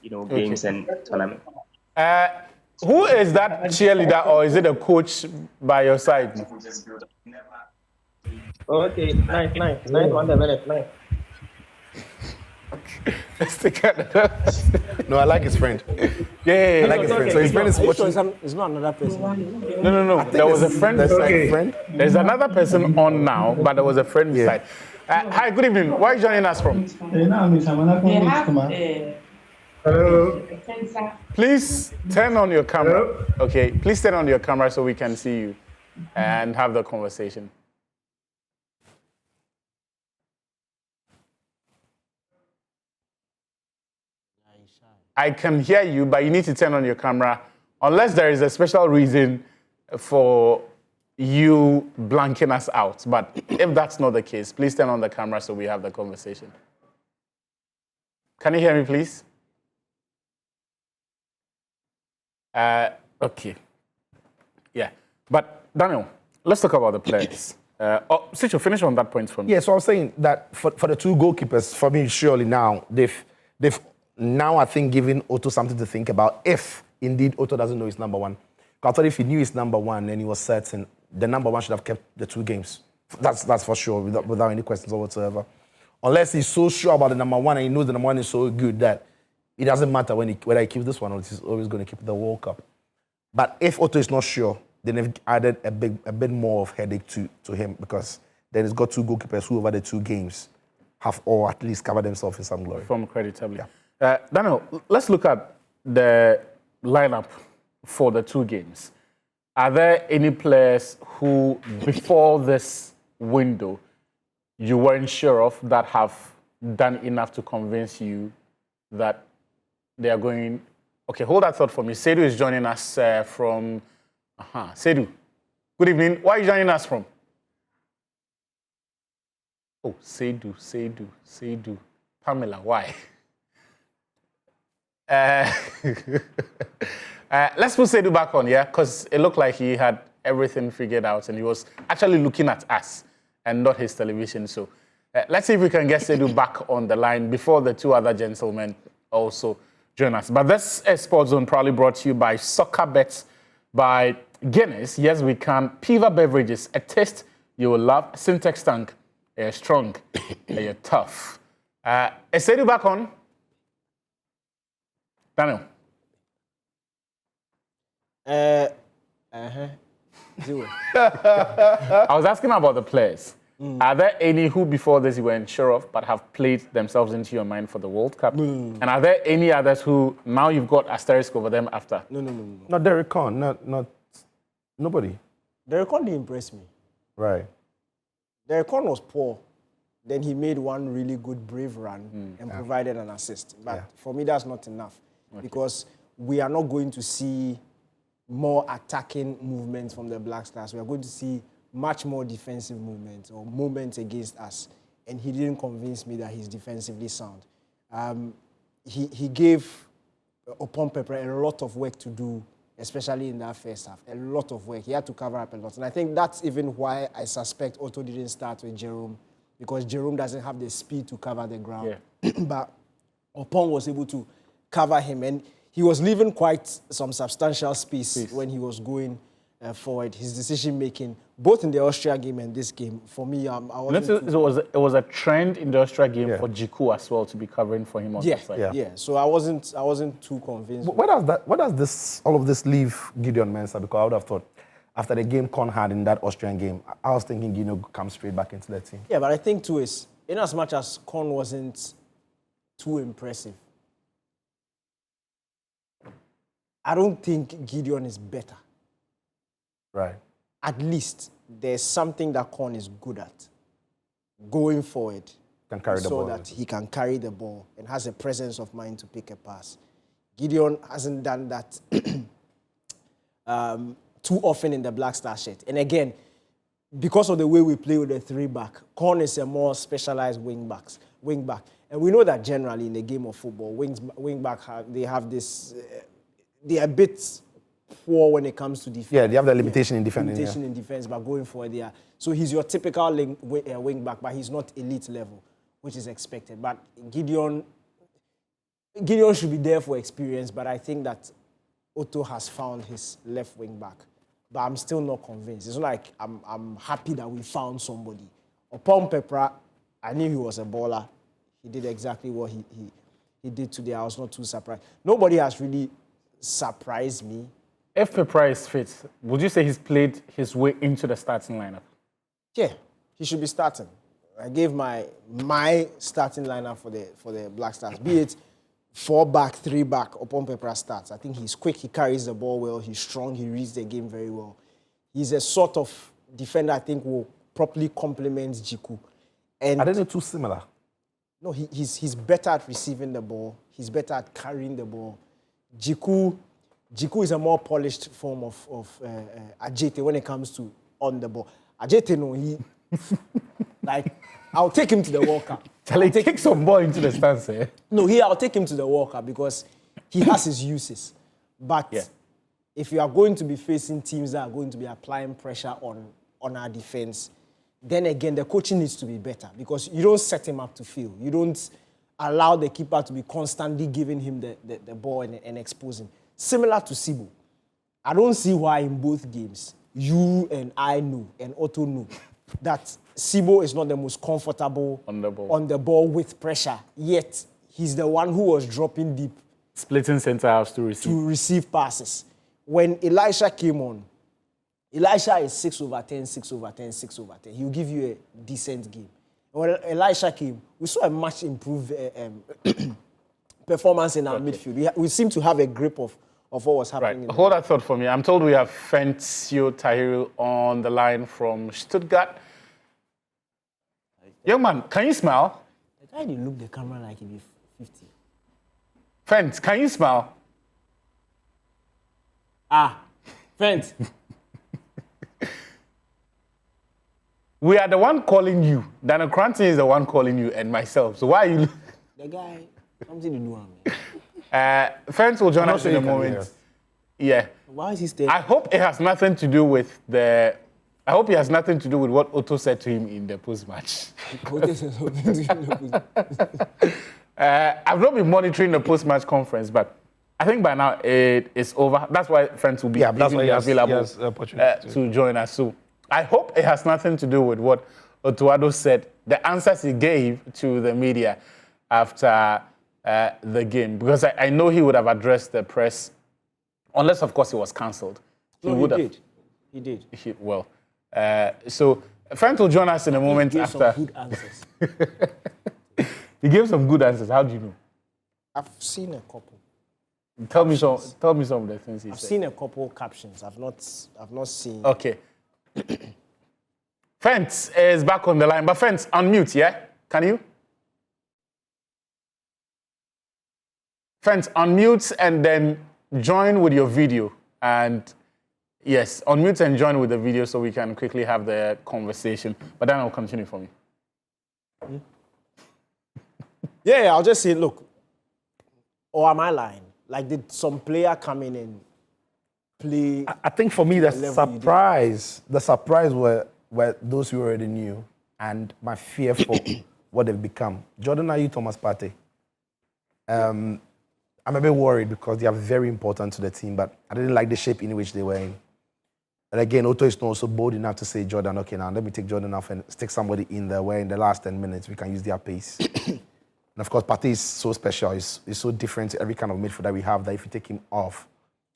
games and tournaments. Who is that cheerleader, or is it a coach by your side? Okay, nice. 1 minute, nice. Let's take another. No, I like his friend. Yeah. I like his friend. So his friend is watching. It's not another person. No. There was a friend beside. There's another person on now, but there was a friend beside. Hi, good evening. Where are you joining us from? Hello. Please turn on your camera. Okay, please turn on your camera so we can see you and have the conversation. I can hear you, but you need to turn on your camera unless there is a special reason for you blanking us out. But if that's not the case, please turn on the camera so we have the conversation. Can you hear me, please? Okay. Yeah. But, Daniel, let's talk about the players. Since you finish on that point for me. Yeah, so I was saying that for the two goalkeepers, for me, surely now, they've now, I think, given Otto something to think about if indeed Otto doesn't know he's number one. Because I thought if he knew he's number one and he was certain, the number one should have kept the two games. That's for sure, without any questions whatsoever. Unless he's so sure about the number one and he knows the number one is so good that it doesn't matter whether he keeps this one or he's always going to keep the World Cup. But if Otto is not sure, then they've added a bit more of headache to him, because then he's got two goalkeepers who over the two games have all at least covered themselves in some glory. From creditably. Yeah. Daniel, let's look at the lineup for the two games. Are there any players who, before this window, you weren't sure of that have done enough to convince you that they are going? Okay, hold that thought for me. Seydou is joining us from... Seydou, good evening. Where are you joining us from? Oh, Seydou. Pamela, why? Let's put Seydou back on, yeah? Because it looked like he had everything figured out and he was actually looking at us and not his television. So let's see if we can get Seydou back on the line before the two other gentlemen also join us. But this Sports Zone probably brought to you by Soccer Bets by Guinness. Yes, we can. Piva Beverages, a taste you will love. Syntex Tank, strong, you're tough. Is Seydou back on? Daniel? Zero. I was asking about the players. Are there any who before this you weren't sure of but have played themselves into your mind for the World Cup? And are there any others who now you've got asterisk over them after? No. Not Derek Conn, not nobody. Derek Conn didn't impress me. Right. Derek Conn was poor. Then he made one really good brave run and provided an assist. But for me, that's not enough. Because we are not going to see more attacking movements from the Black Stars. We are going to see much more defensive movements or movements against us. And he didn't convince me that he's defensively sound. He gave Otto Addo a lot of work to do, especially in that first half. A lot of work. He had to cover up a lot. And I think that's even why I suspect Otto didn't start with Jerome, because Jerome doesn't have the speed to cover the ground. Yeah. But Otto was able to cover him, and he was leaving quite some substantial space when he was going forward. His decision-making, both in the Austria game and this game, for me, I wasn't it was a trend in the Austria game for Djiku as well to be covering for him on that side. Yeah. So I wasn't too convinced. What does all of this leave Gideon Mensah? Because I would have thought, after the game Conn had in that Austrian game, I was thinking Gideon would come straight back into the team. Yeah, but I think too is, in as much as Conn wasn't too impressive, I don't think Gideon is better. Right. At least there's something that Conn is good at. Going forward. Can carry the ball. So that he can carry the ball and has a presence of mind to pick a pass. Gideon hasn't done that too often in the Black Star shirt. And again, because of the way we play with the three-back, Conn is a more specialized wing back. And we know that generally in the game of football, wing back they have this... they are a bit poor when it comes to defense. Yeah, they have the limitation in defense. Limitation in defense, but going forward, they are. So he's your typical wing back, but he's not elite level, which is expected. But Gideon should be there for experience, but I think that Otto has found his left wing back. But I'm still not convinced. It's not like I'm happy that we found somebody. Upon Pepra, I knew he was a baller. He did exactly what he did today. I was not too surprised. Nobody has really surprised me. If Pepra is fit, would you say he's played his way into the starting lineup? Yeah, he should be starting. I gave my starting lineup for the Black Stars. Be it 4-back, 3-back, upon Pepra starts. I think he's quick, he carries the ball well, he's strong, he reads the game very well. He's a sort of defender I think will properly complement Djiku. And are they not too similar? No, he's better at receiving the ball. He's better at carrying the ball. Djiku is a more polished form of Ajete when it comes to on the ball. Ajete, no, he... like, I'll take him to the World Cup. He takes some ball into the stance, eh? No, I'll take him to the World Cup because he has his uses. But if you are going to be facing teams that are going to be applying pressure on our defense, then again, the coaching needs to be better because you don't set him up to fail. You don't allow the keeper to be constantly giving him the ball and exposing. Similar to Sibo. I don't see why in both games, you and I know, and Otto know, that Sibo is not the most comfortable on the ball with pressure, yet he's the one who was dropping deep. Splitting center halves to receive passes. When Elisha came on, Elisha is 6/10, 6/10, 6/10. He'll give you a decent game. When Elisha came, we saw a much improved performance in our midfield. We seem to have a grip of what was happening. Right. Hold that thought for me. I'm told we have Fencio Tahiru on the line from Stuttgart. Young man, can you smile? The guy didn't look the camera like he'd be 50. Fent, can you smile? Fent. We are the one calling you. Daniel Cranton is the one calling you and myself. So why are you... The guy, something to do on me. Fent will join us in a moment. Yeah. Why is he staying? I hope it has nothing to do with the... I hope it has nothing to do with what Otto said to him in the post-match. I've not been monitoring the post-match conference, but I think by now it is over. That's why Fent will be available to join us. So I hope it has nothing to do with what Otto Addo said, the answers he gave to the media after the game, because I know he would have addressed the press, unless, of course, it was cancelled. He did. So Fent will join us in a moment after. Some good answers. He gave some good answers. How do you know? I've seen a couple. Tell me some of the things he said. I've seen a couple captions. I've not seen. Okay. Fent is back on the line, but Fent, unmute, yeah? Can you? Fent, unmute and then join with your video. And yes, unmute and join with the video so we can quickly have the conversation. But then I'll continue for me. Yeah, I'll just say, look, or am I lying? Like, did some player come in and play? I think for me, the surprise were those who already knew, and my fear for what they've become. Jordan Ayew, Thomas Partey. I'm a bit worried because they are very important to the team, but I didn't like the shape in which they were in. And again, Otto is not also bold enough to say, Jordan, okay, now let me take Jordan off and stick somebody in there where in the last 10 minutes we can use their pace. And of course, Partey is so special. He's so different to every kind of midfield that we have that if you take him off,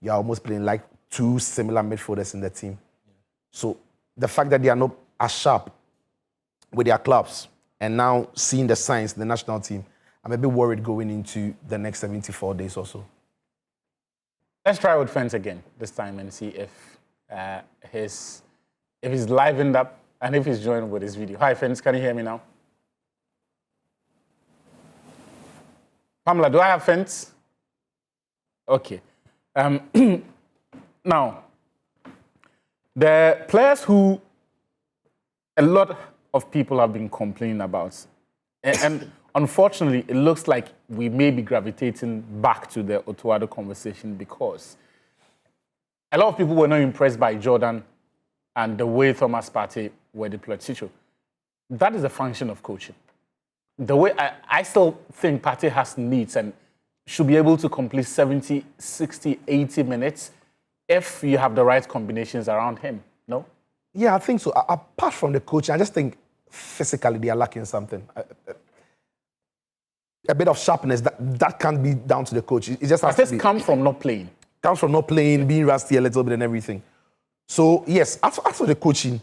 you're almost playing like two similar midfielders in the team. So the fact that they are not as sharp with their clubs and now seeing the signs in the national team, I'm a bit worried going into the next 74 days or so. Let's try with Fent again this time and see if he's livened up and if he's joined with his video. Hi, Fent, can you hear me now? Pamela, do I have Fent? Okay. Now, the players who a lot of people have been complaining about, and unfortunately, it looks like we may be gravitating back to the Otto Addo conversation because a lot of people were not impressed by Jordan and the way Thomas Partey were deployed. Chicho, that is a function of coaching. The way I still think Partey has needs and should be able to complete 70, 60, 80 minutes if you have the right combinations around him, no? Yeah, I think so. Apart from the coaching, I just think physically they are lacking something. A bit of sharpness, that can't be down to the coach. It just has to be. Comes from not playing. Comes from not playing, being rusty a little bit and everything. So, yes, as for the coaching,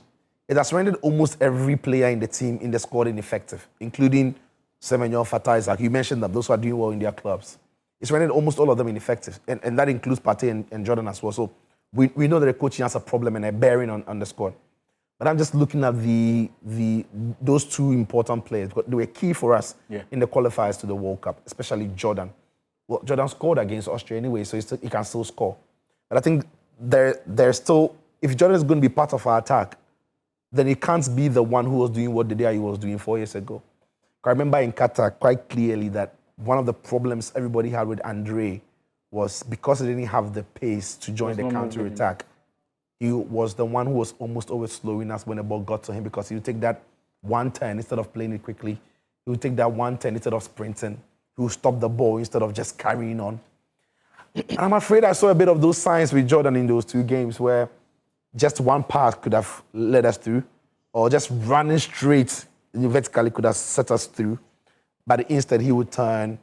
it has rendered almost every player in the team, in the squad, ineffective, including Semenyo, Fatah, Isaac. You mentioned that those who are doing well in their clubs. It's rendered almost all of them ineffective, and that includes Partey and Jordan as well. So we know that the coaching has a problem and a bearing on the squad. But I'm just looking at those two important players. They were key for us in the qualifiers to the World Cup, especially Jordan. Well, Jordan scored against Austria anyway, so he can still score. But I think there's still, if Jordan is going to be part of our attack, then he can't be the one who was doing what he was doing 4 years ago. I remember in Qatar quite clearly that one of the problems everybody had with Andre was because he didn't have the pace to join the counter-attack. He was the one who was almost always slowing us when the ball got to him because he would take that one turn instead of playing it quickly. He would take that one turn instead of sprinting. He would stop the ball instead of just carrying on. And I'm afraid I saw a bit of those signs with Jordan in those two games where just one pass could have led us through. or just running straight vertically could have set us through. But instead, he would turn,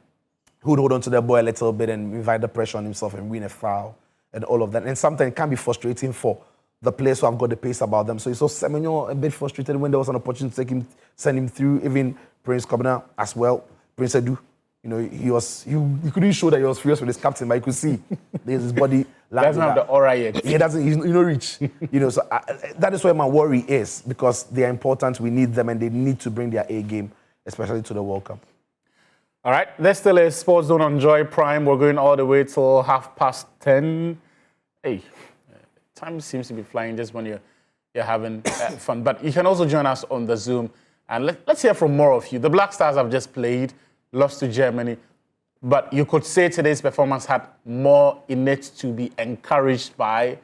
he would hold on to the ball a little bit and invite the pressure on himself and win a foul and all of that. And sometimes it can be frustrating for the players who have got the pace about them. So you saw Semenyo a bit frustrated when there was an opportunity to take him, send him through, even Prince Kobna as well. Prince Edu, you know, he couldn't show that he was furious with his captain, but you could see there's his body. Doesn't have the aura yet. He doesn't, he's not rich. You know, so that is where my worry is, because they are important, we need them, and they need to bring their A game, especially to the World Cup. All right, there's still a Sports Zone on Joy Prime. We're going all the way till 10:30. Hey, time seems to be flying just when you're having fun. But you can also join us on the Zoom, and let's hear from more of you. The Black Stars have just played, lost to Germany, but you could say today's performance had more in it to be encouraged by,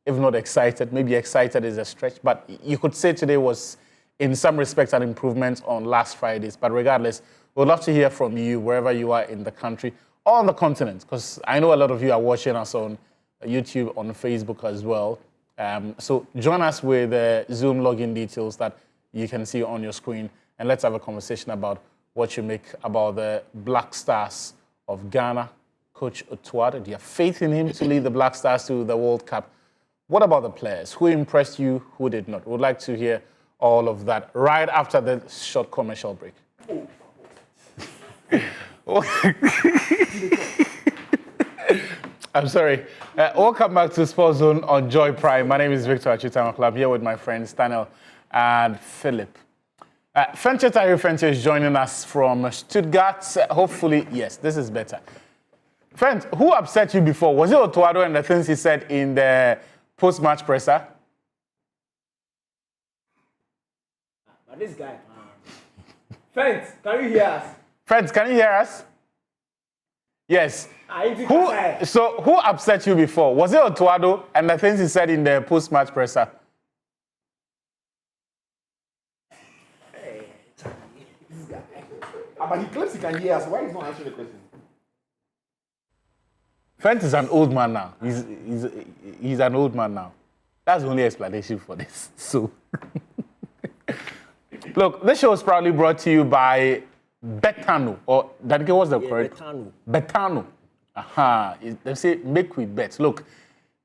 if not excited. Maybe excited is a stretch, but you could say today was, in some respects, an improvement on last Friday's. But regardless, we'd love to hear from you wherever you are in the country or on the continent, because I know a lot of you are watching us on YouTube, on Facebook as well. So join us with Zoom login details that you can see on your screen, and let's have a conversation about what you make about the Black Stars of Ghana, Coach Otto Addo. Do you have faith in him to lead the Black Stars to the World Cup? What about the players? Who impressed you? Who did not? We'd like to hear all of that right after the short commercial break. I'm sorry. Welcome back to Sports Zone on Joy Prime. My name is Victor Achutamakla. I'm here with my friends Daniel and Philip. Fenche is joining us from Stuttgart. Hopefully, yes, this is better. Friend, who upset you before? Was it Otto Addo and the things he said in the post-match presser? But this guy, Friends, can you hear us? Friends, can you hear us? Yes. Who upset you before? Was it Otto Addo and the things he said in the post-match presser? Hey, this guy. But he claims he can hear us. Why is he not answering the question? Fent is an old man now. He's an old man now. That's the only explanation for this. So, look, this show is proudly brought to you by Betano, or Danike, what's the correct? Betano. Aha. They say make with bets. Look,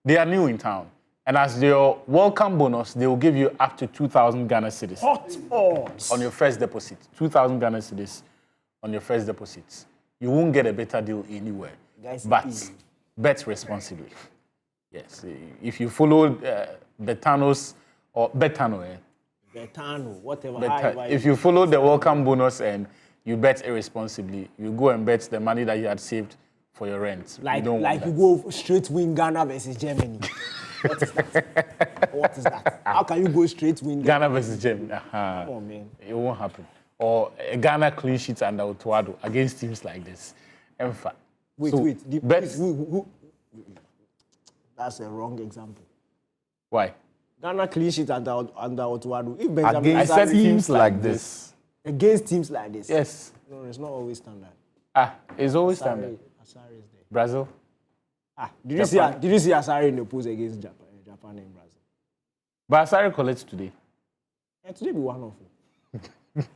they are new in town, and as your welcome bonus, they will give you up to 2,000 Ghana cedis. Hot odds On your first deposit. 2,000 Ghana cedis on your first deposit. You won't get a better deal anywhere. Guys, but bet responsibly. Yes. If you follow Betano's or Betano, Betano, whatever. If you follow the welcome bonus and you bet irresponsibly, you go and bet the money that you had saved for your rent. Like you go straight win Ghana versus Germany. What is that? What is that? How can you go straight win Ghana versus Germany? Come on, man. It won't happen. Or a Ghana clean sheet under Otto Addo against teams like this. In fact. Wait. Who? That's a wrong example. Why? Ghana clean sheet under Otto Addo. If Benjamin Against teams like this. Against teams like this. Yes. No, it's not always standard. It's always standard. Asari is there. Brazil. Did you see Asari in the post against Japan and Brazil? But Asari collects today. Yeah, today be one of them.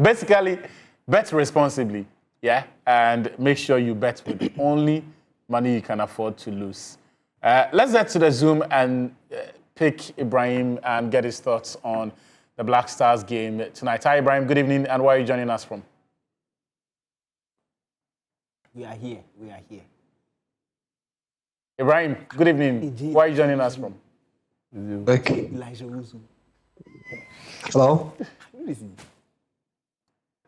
Basically, bet responsibly, yeah, and make sure you bet with only money you can afford to lose. Let's get to the Zoom and pick Ibrahim and get his thoughts on the Black Stars game tonight. Hi, Ibrahim. Good evening, and where are you joining us from? We are here. Ibrahim, good evening. Where are you joining us from? Okay. Hello?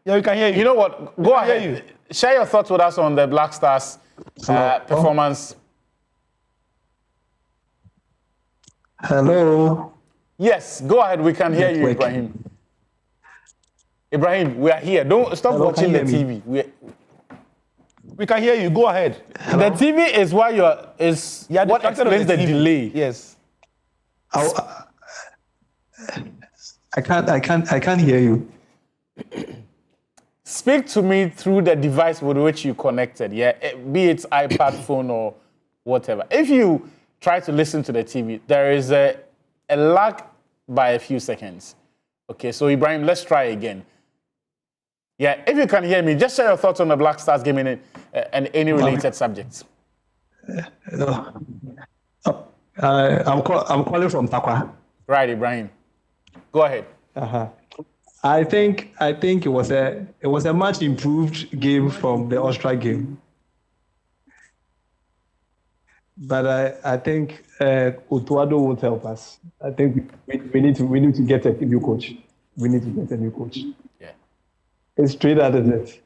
Yeah, we can hear you. You know what? Go ahead. Share your thoughts with us on the Black Stars performance. Hello? Yes, go ahead. We can hear you, Network. Ibrahim. Ibrahim, we are here. Don't stop Hello, watching the can you hear TV. We can hear you. Go ahead. The TV is why what explains the delay. Yes. I can't hear you. Speak to me through the device with which you connected, yeah? Be it iPad, phone, or whatever. If you try to listen to the TV, there is a lag by a few seconds. Okay, so Ibrahim, let's try again. Yeah, if you can hear me, just share your thoughts on the Black Stars game and any related subjects. I'm calling from Takwa. Right, Ibrahim. Go ahead. I think it was a much improved game from the Austria game. But I think Otto Addo won't help us. I think we need to get a new coach. We need to get a new coach. Yeah. It's straight out of it.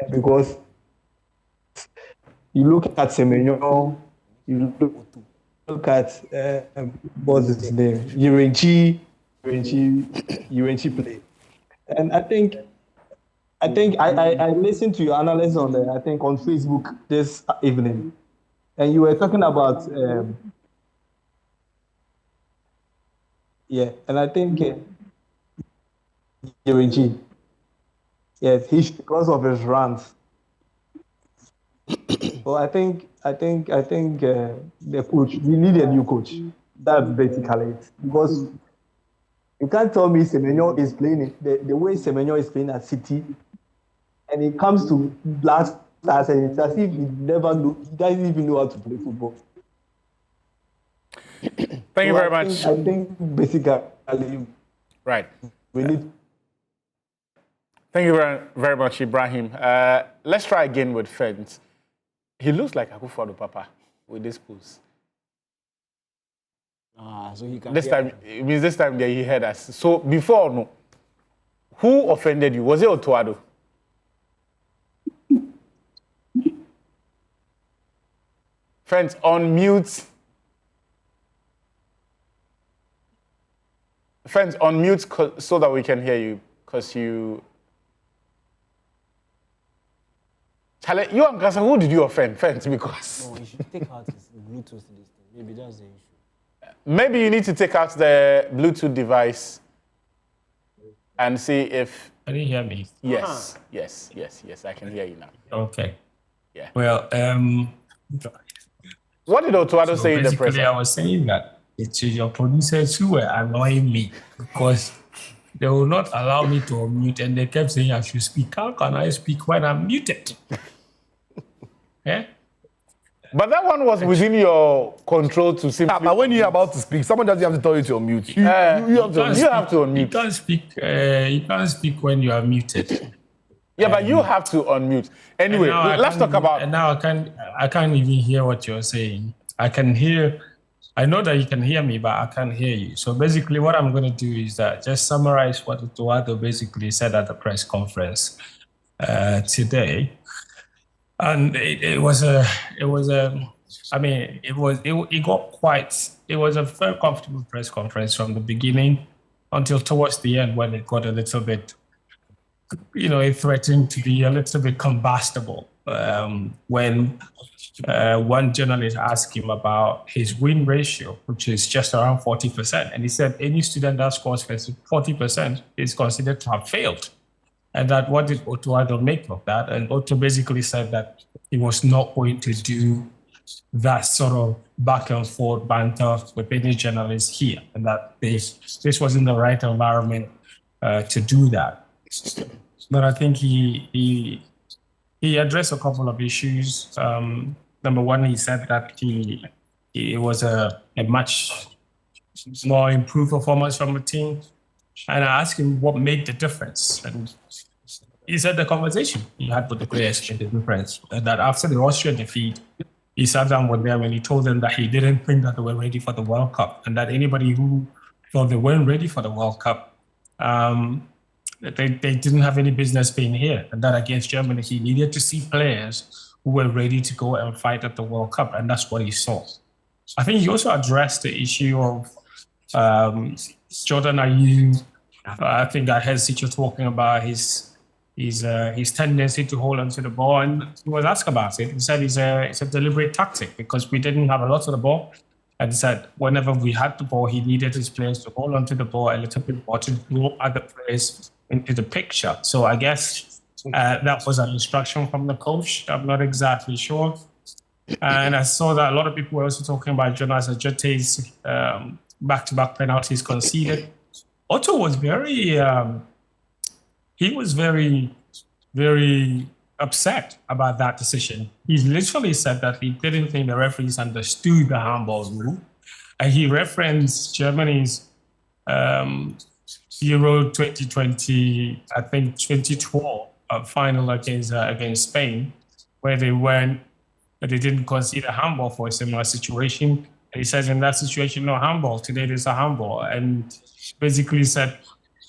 Because you look at Semenyo, you look at what's his name? Urenchi play. And I think I listened to your analysis on Facebook this evening. And you were talking about, and I think Urenchi, yes, because of his runs. So I think the coach, we need a new coach. That's basically it. Because you can't tell me Semenyo is playing it, the way Semenyo is playing at City, and it comes to Black Stars, and it's as if he doesn't even know how to play football. Thank you very much. I think basically, right. We need. Thank you very, very much, Ibrahim. Let's try again with Fence. He looks like Akufo-Addo Papa with this pose. So he can. This time, it means this time he heard us. So before, no, who offended you? Was it Otto Addo? Friends, on mute. Friends, on mute so that we can hear you, because you. You and Kasa, who did you offend? Friends, because. No, you should take out his Bluetooth listing. Maybe that's the issue. Maybe you need to take out the Bluetooth device and see if. Can you hear me? Yes, yes, I can hear you now. Okay. Yeah. Well, what did Otto Addo say in the press? Basically, I was saying that it's your producers who were annoying me because they will not allow me to unmute, and they kept saying I should speak. How can I speak when I'm muted? Yeah. But that one was within your control to simply. But when you're about to speak, someone doesn't have to tell you to unmute. You have to unmute. You can't speak when you are muted. Yeah, but you have to unmute. Anyway, let's talk about. And now I can't even hear what you're saying. I know that you can hear me, but I can't hear you. So basically, what I'm going to do is that just summarize what Otto Addo basically said at the press conference today. And it was a very comfortable press conference from the beginning until towards the end when it got a little bit, it threatened to be a little bit combustible. When one journalist asked him about his win ratio, which is just around 40%. And he said any student that scores 40% is considered to have failed. And that what did Otto Addo make of that? And Otto basically said that he was not going to do that sort of back and forth banter with any journalists here, and that this wasn't the right environment to do that. But I think he addressed a couple of issues. Number one, he said that it was a much more improved performance from the team. And I asked him what made the difference. And he said the conversation he had with the players made the difference. And that after the Austrian defeat, he sat down with them and he told them that he didn't think that they were ready for the World Cup. And that anybody who thought they weren't ready for the World Cup, they didn't have any business being here. And that against Germany, he needed to see players who were ready to go and fight at the World Cup. And that's what he saw. I think he also addressed the issue of Jordan Ayew. I think I heard Sicho talking about his tendency to hold onto the ball, and he was asked about it. He said it's a deliberate tactic because we didn't have a lot of the ball, and he said whenever we had the ball, he needed his players to hold onto the ball a little bit more to draw other players into the picture. So I guess that was an instruction from the coach. I'm not exactly sure. And I saw that a lot of people were also talking about Jonas Ajete's back-to-back penalties conceded. Otto was very, very upset about that decision. He literally said that he didn't think the referees understood the handball rule. And he referenced Germany's Euro 2020, I think 2012 final against Spain, where they didn't concede a handball for a similar situation. And he says in that situation, no handball. Today there's a handball, and basically said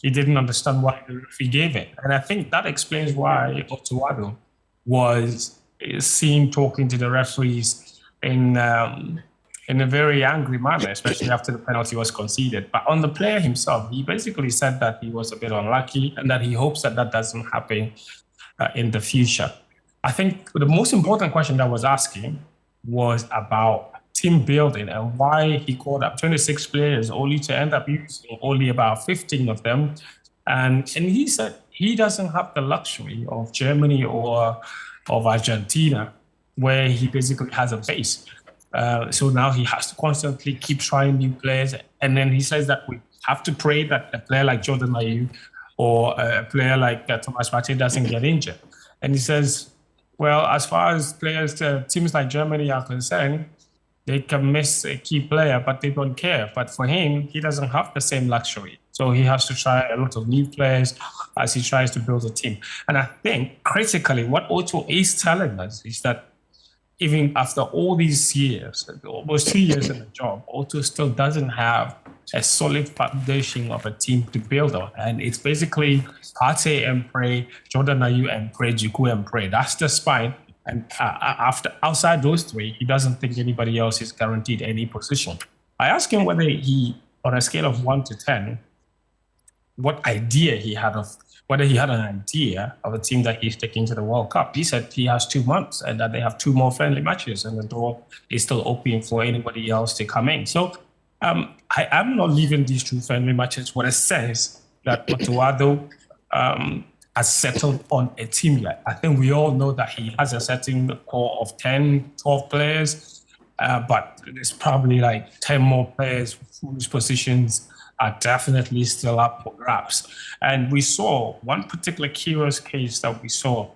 he didn't understand why the referee gave it. And I think that explains why Otto Addo was seen talking to the referees in a very angry manner, especially after the penalty was conceded. But on the player himself, he basically said that he was a bit unlucky and that he hopes that that doesn't happen in the future. I think the most important question that was asking was about team building and why he called up 26 players only to end up using only about 15 of them. And he said he doesn't have the luxury of Germany or of Argentina, where he basically has a base. So now he has to constantly keep trying new players. And then he says that we have to pray that a player like Jordan Ayew or a player like Thomas Partey doesn't get injured. And he says, well, as far as teams like Germany are concerned, they can miss a key player, but they don't care. But for him, he doesn't have the same luxury. So he has to try a lot of new players as he tries to build a team. And I think critically, what Otto is telling us is that even after all these years, almost 2 years in the job, Otto still doesn't have a solid foundation of a team to build on. And it's basically Partey and pray, Jordan Ayew and pray, Djiku and pray. That's the spine. And outside those three, he doesn't think anybody else is guaranteed any position. I asked him whether he, on a scale of 1 to 10, what idea he had of whether he had an idea of a team that he's taking to the World Cup. He said he has 2 months and that they have 2 more friendly matches and the door is still open for anybody else to come in. So I am not leaving these 2 friendly matches with a sense that Otto Addo has settled on a team yet. I think we all know that he has a certain core of 10, 12 players, but there's probably like 10 more players whose positions are definitely still up for grabs. And we saw one particular curious case that we saw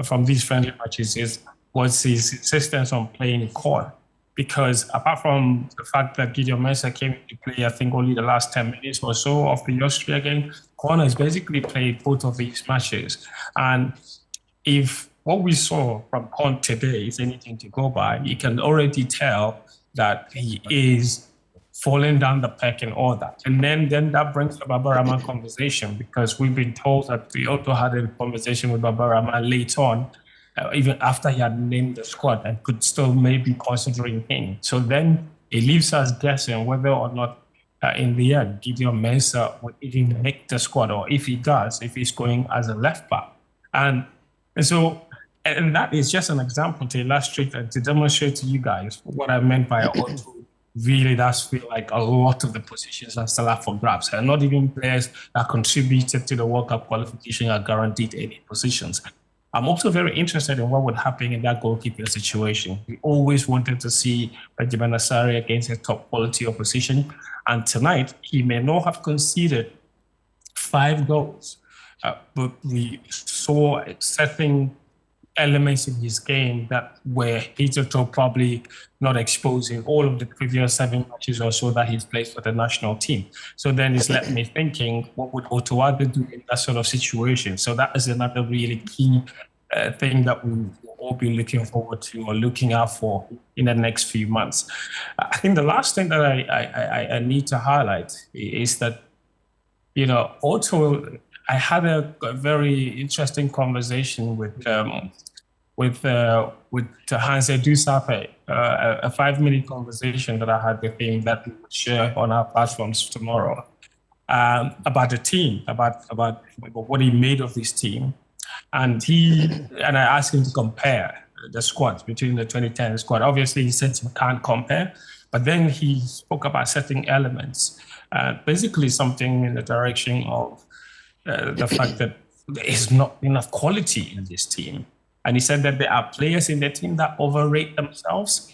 from these friendly matches was his insistence on playing core. Because apart from the fact that Gideon Mensah came to play, I think only the last 10 minutes or so of the Austria game, Corner has basically played both of these matches. And if what we saw from Con today is anything to go by, you can already tell that he is falling down the pecking order. And then that brings the Baba Rahman conversation, because we've been told that we also had a conversation with Baba Rahman late on, even after he had named the squad, and could still maybe considering him. So then it leaves us guessing whether or not in the end, Gideon Mensah would even make the squad, or if he does, if he's going as a left back. And that is just an example to illustrate and to demonstrate to you guys what I meant by Otto really does feel like a lot of the positions are still up for grabs. And not even players that contributed to the World Cup qualification are guaranteed any positions. I'm also very interested in what would happen in that goalkeeper situation. We always wanted to see Benjamin Asare against a top quality opposition. And tonight, he may not have conceded 5 goals, but we saw certain elements in his game that were hitherto probably not exposed in all of the previous 7 matches or so that he's played for the national team. So then it's left me thinking, what would Otto Addo do in that sort of situation? So that is another really key thing that we will all be looking forward to or looking out for in the next few months. I think the last thing that I need to highlight is that, Otto, I had a very interesting conversation with Hans Edusape, a 5-minute conversation that I had with him that we will share on our platforms tomorrow, about the team, about what he made of this team. And I asked him to compare the squads between the 2010 squad. Obviously, he said you can't compare, but then he spoke about certain elements, basically something in the direction of the fact that there is not enough quality in this team. And he said that there are players in the team that overrate themselves.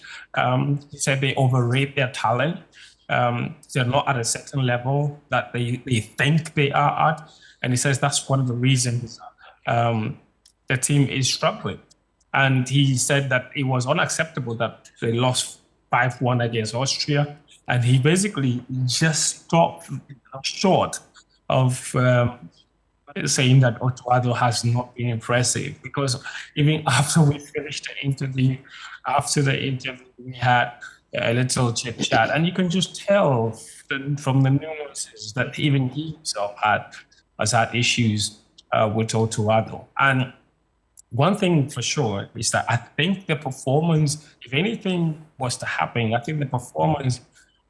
He said they overrate their talent. they're not at a certain level that they think they are at. And he says that's one of the reasons the team is struggling. And he said that it was unacceptable that they lost 5-1 against Austria. And he basically just stopped short of saying that Otto Addo has not been impressive, because even after we finished the interview, we had a little chit chat, and you can just tell from the nuances that even he himself has had issues with Otto Addo. And one thing for sure is that I think the performance, if anything was to happen, I think the performance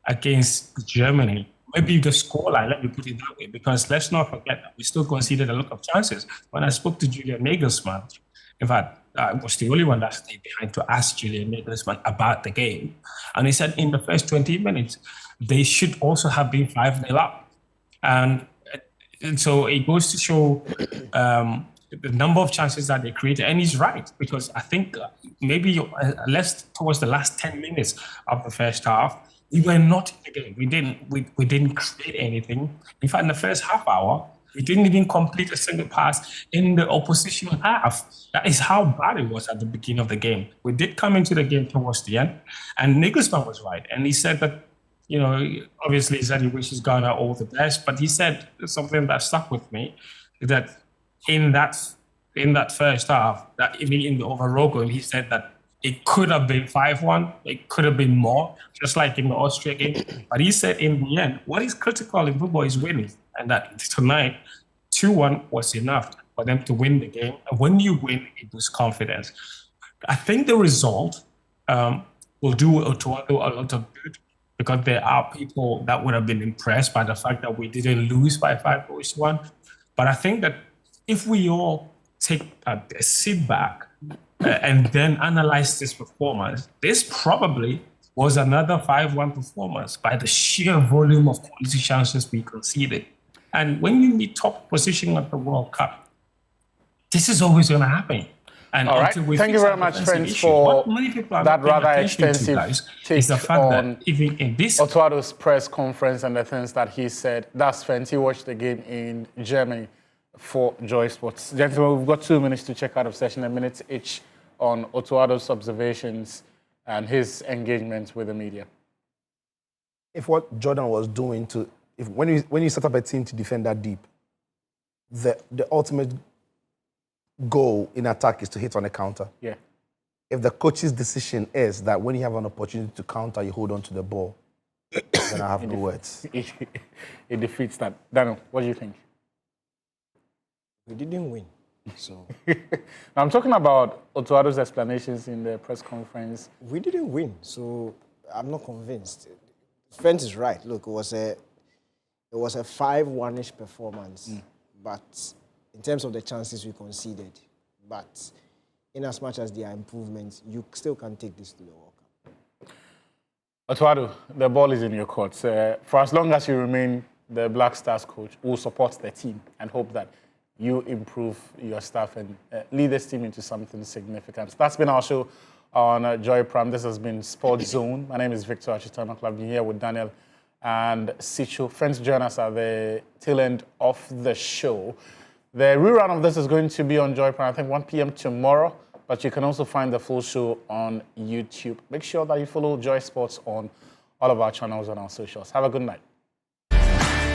against Germany, maybe the scoreline, let me put it that way, because let's not forget that we still conceded a lot of chances. When I spoke to Julian Nagelsmann, in fact, I was the only one that stayed behind to ask Julian Nagelsmann about the game. And he said in the first 20 minutes, they should also have been 5-0 up. And so it goes to show the number of chances that they created. And he's right, because I think maybe less towards the last 10 minutes of the first half, we were not in the game. We didn't create anything. In fact, in the first half hour, we didn't even complete a single pass in the opposition half. That is how bad it was at the beginning of the game. We did come into the game towards the end, and Nagelsmann was right. And he said that, obviously he said he wishes Ghana all the best, but he said something that stuck with me, that in that first half, that even in the overall game, he said that it could have been 5-1, it could have been more, just like in the Austria game. But he said in the end, what is critical in football is winning. And that tonight, 2-1 was enough for them to win the game. And when you win, it boosts confidence. I think the result will do Otto Addo a lot of good, because there are people that would have been impressed by the fact that we didn't lose by 5-1. But I think that if we all take a sit back and then analyze this performance, this probably was another 5-1 performance by the sheer volume of quality chances we conceded. And when you need top position at the World Cup, this is always going to happen. And all right, thank you very much, friends, for that rather extensive take the fact on that even in this Otto Addo's press conference and the things that he said. That's friends. He watched the game in Germany for Joy Sports. Gentlemen, we've got 2 minutes to check out of session, a minute each, on Otto Addo's observations and his engagement with the media. If what Jordan was doing when you set up a team to defend that deep, the ultimate goal in attack is to hit on a counter. Yeah. If the coach's decision is that when you have an opportunity to counter, you hold on to the ball, then I have no words. It defeats that. Daniel, what do you think? We didn't win, so. Now, I'm talking about Otto Addo's explanations in the press conference. We didn't win, so I'm not convinced. Fence is right. Look, it was a 5-1-ish performance, but in terms of the chances we conceded, but in as much as there are improvements, you still can take this to the World Cup. Otto Addo, the ball is in your court. For as long as you remain the Black Stars coach, we'll support the team and hope that you improve your staff and lead this team into something significant. That's been our show on Joy Prime. This has been Sports Zone. My name is Victor Achitano. I've been here with Daniel and Sicho. Friends, join us at the tail end of the show. The rerun of this is going to be on Joy Prime, I think 1 p.m. tomorrow, but you can also find the full show on YouTube. Make sure that you follow Joy Sports on all of our channels and our socials. Have a good night.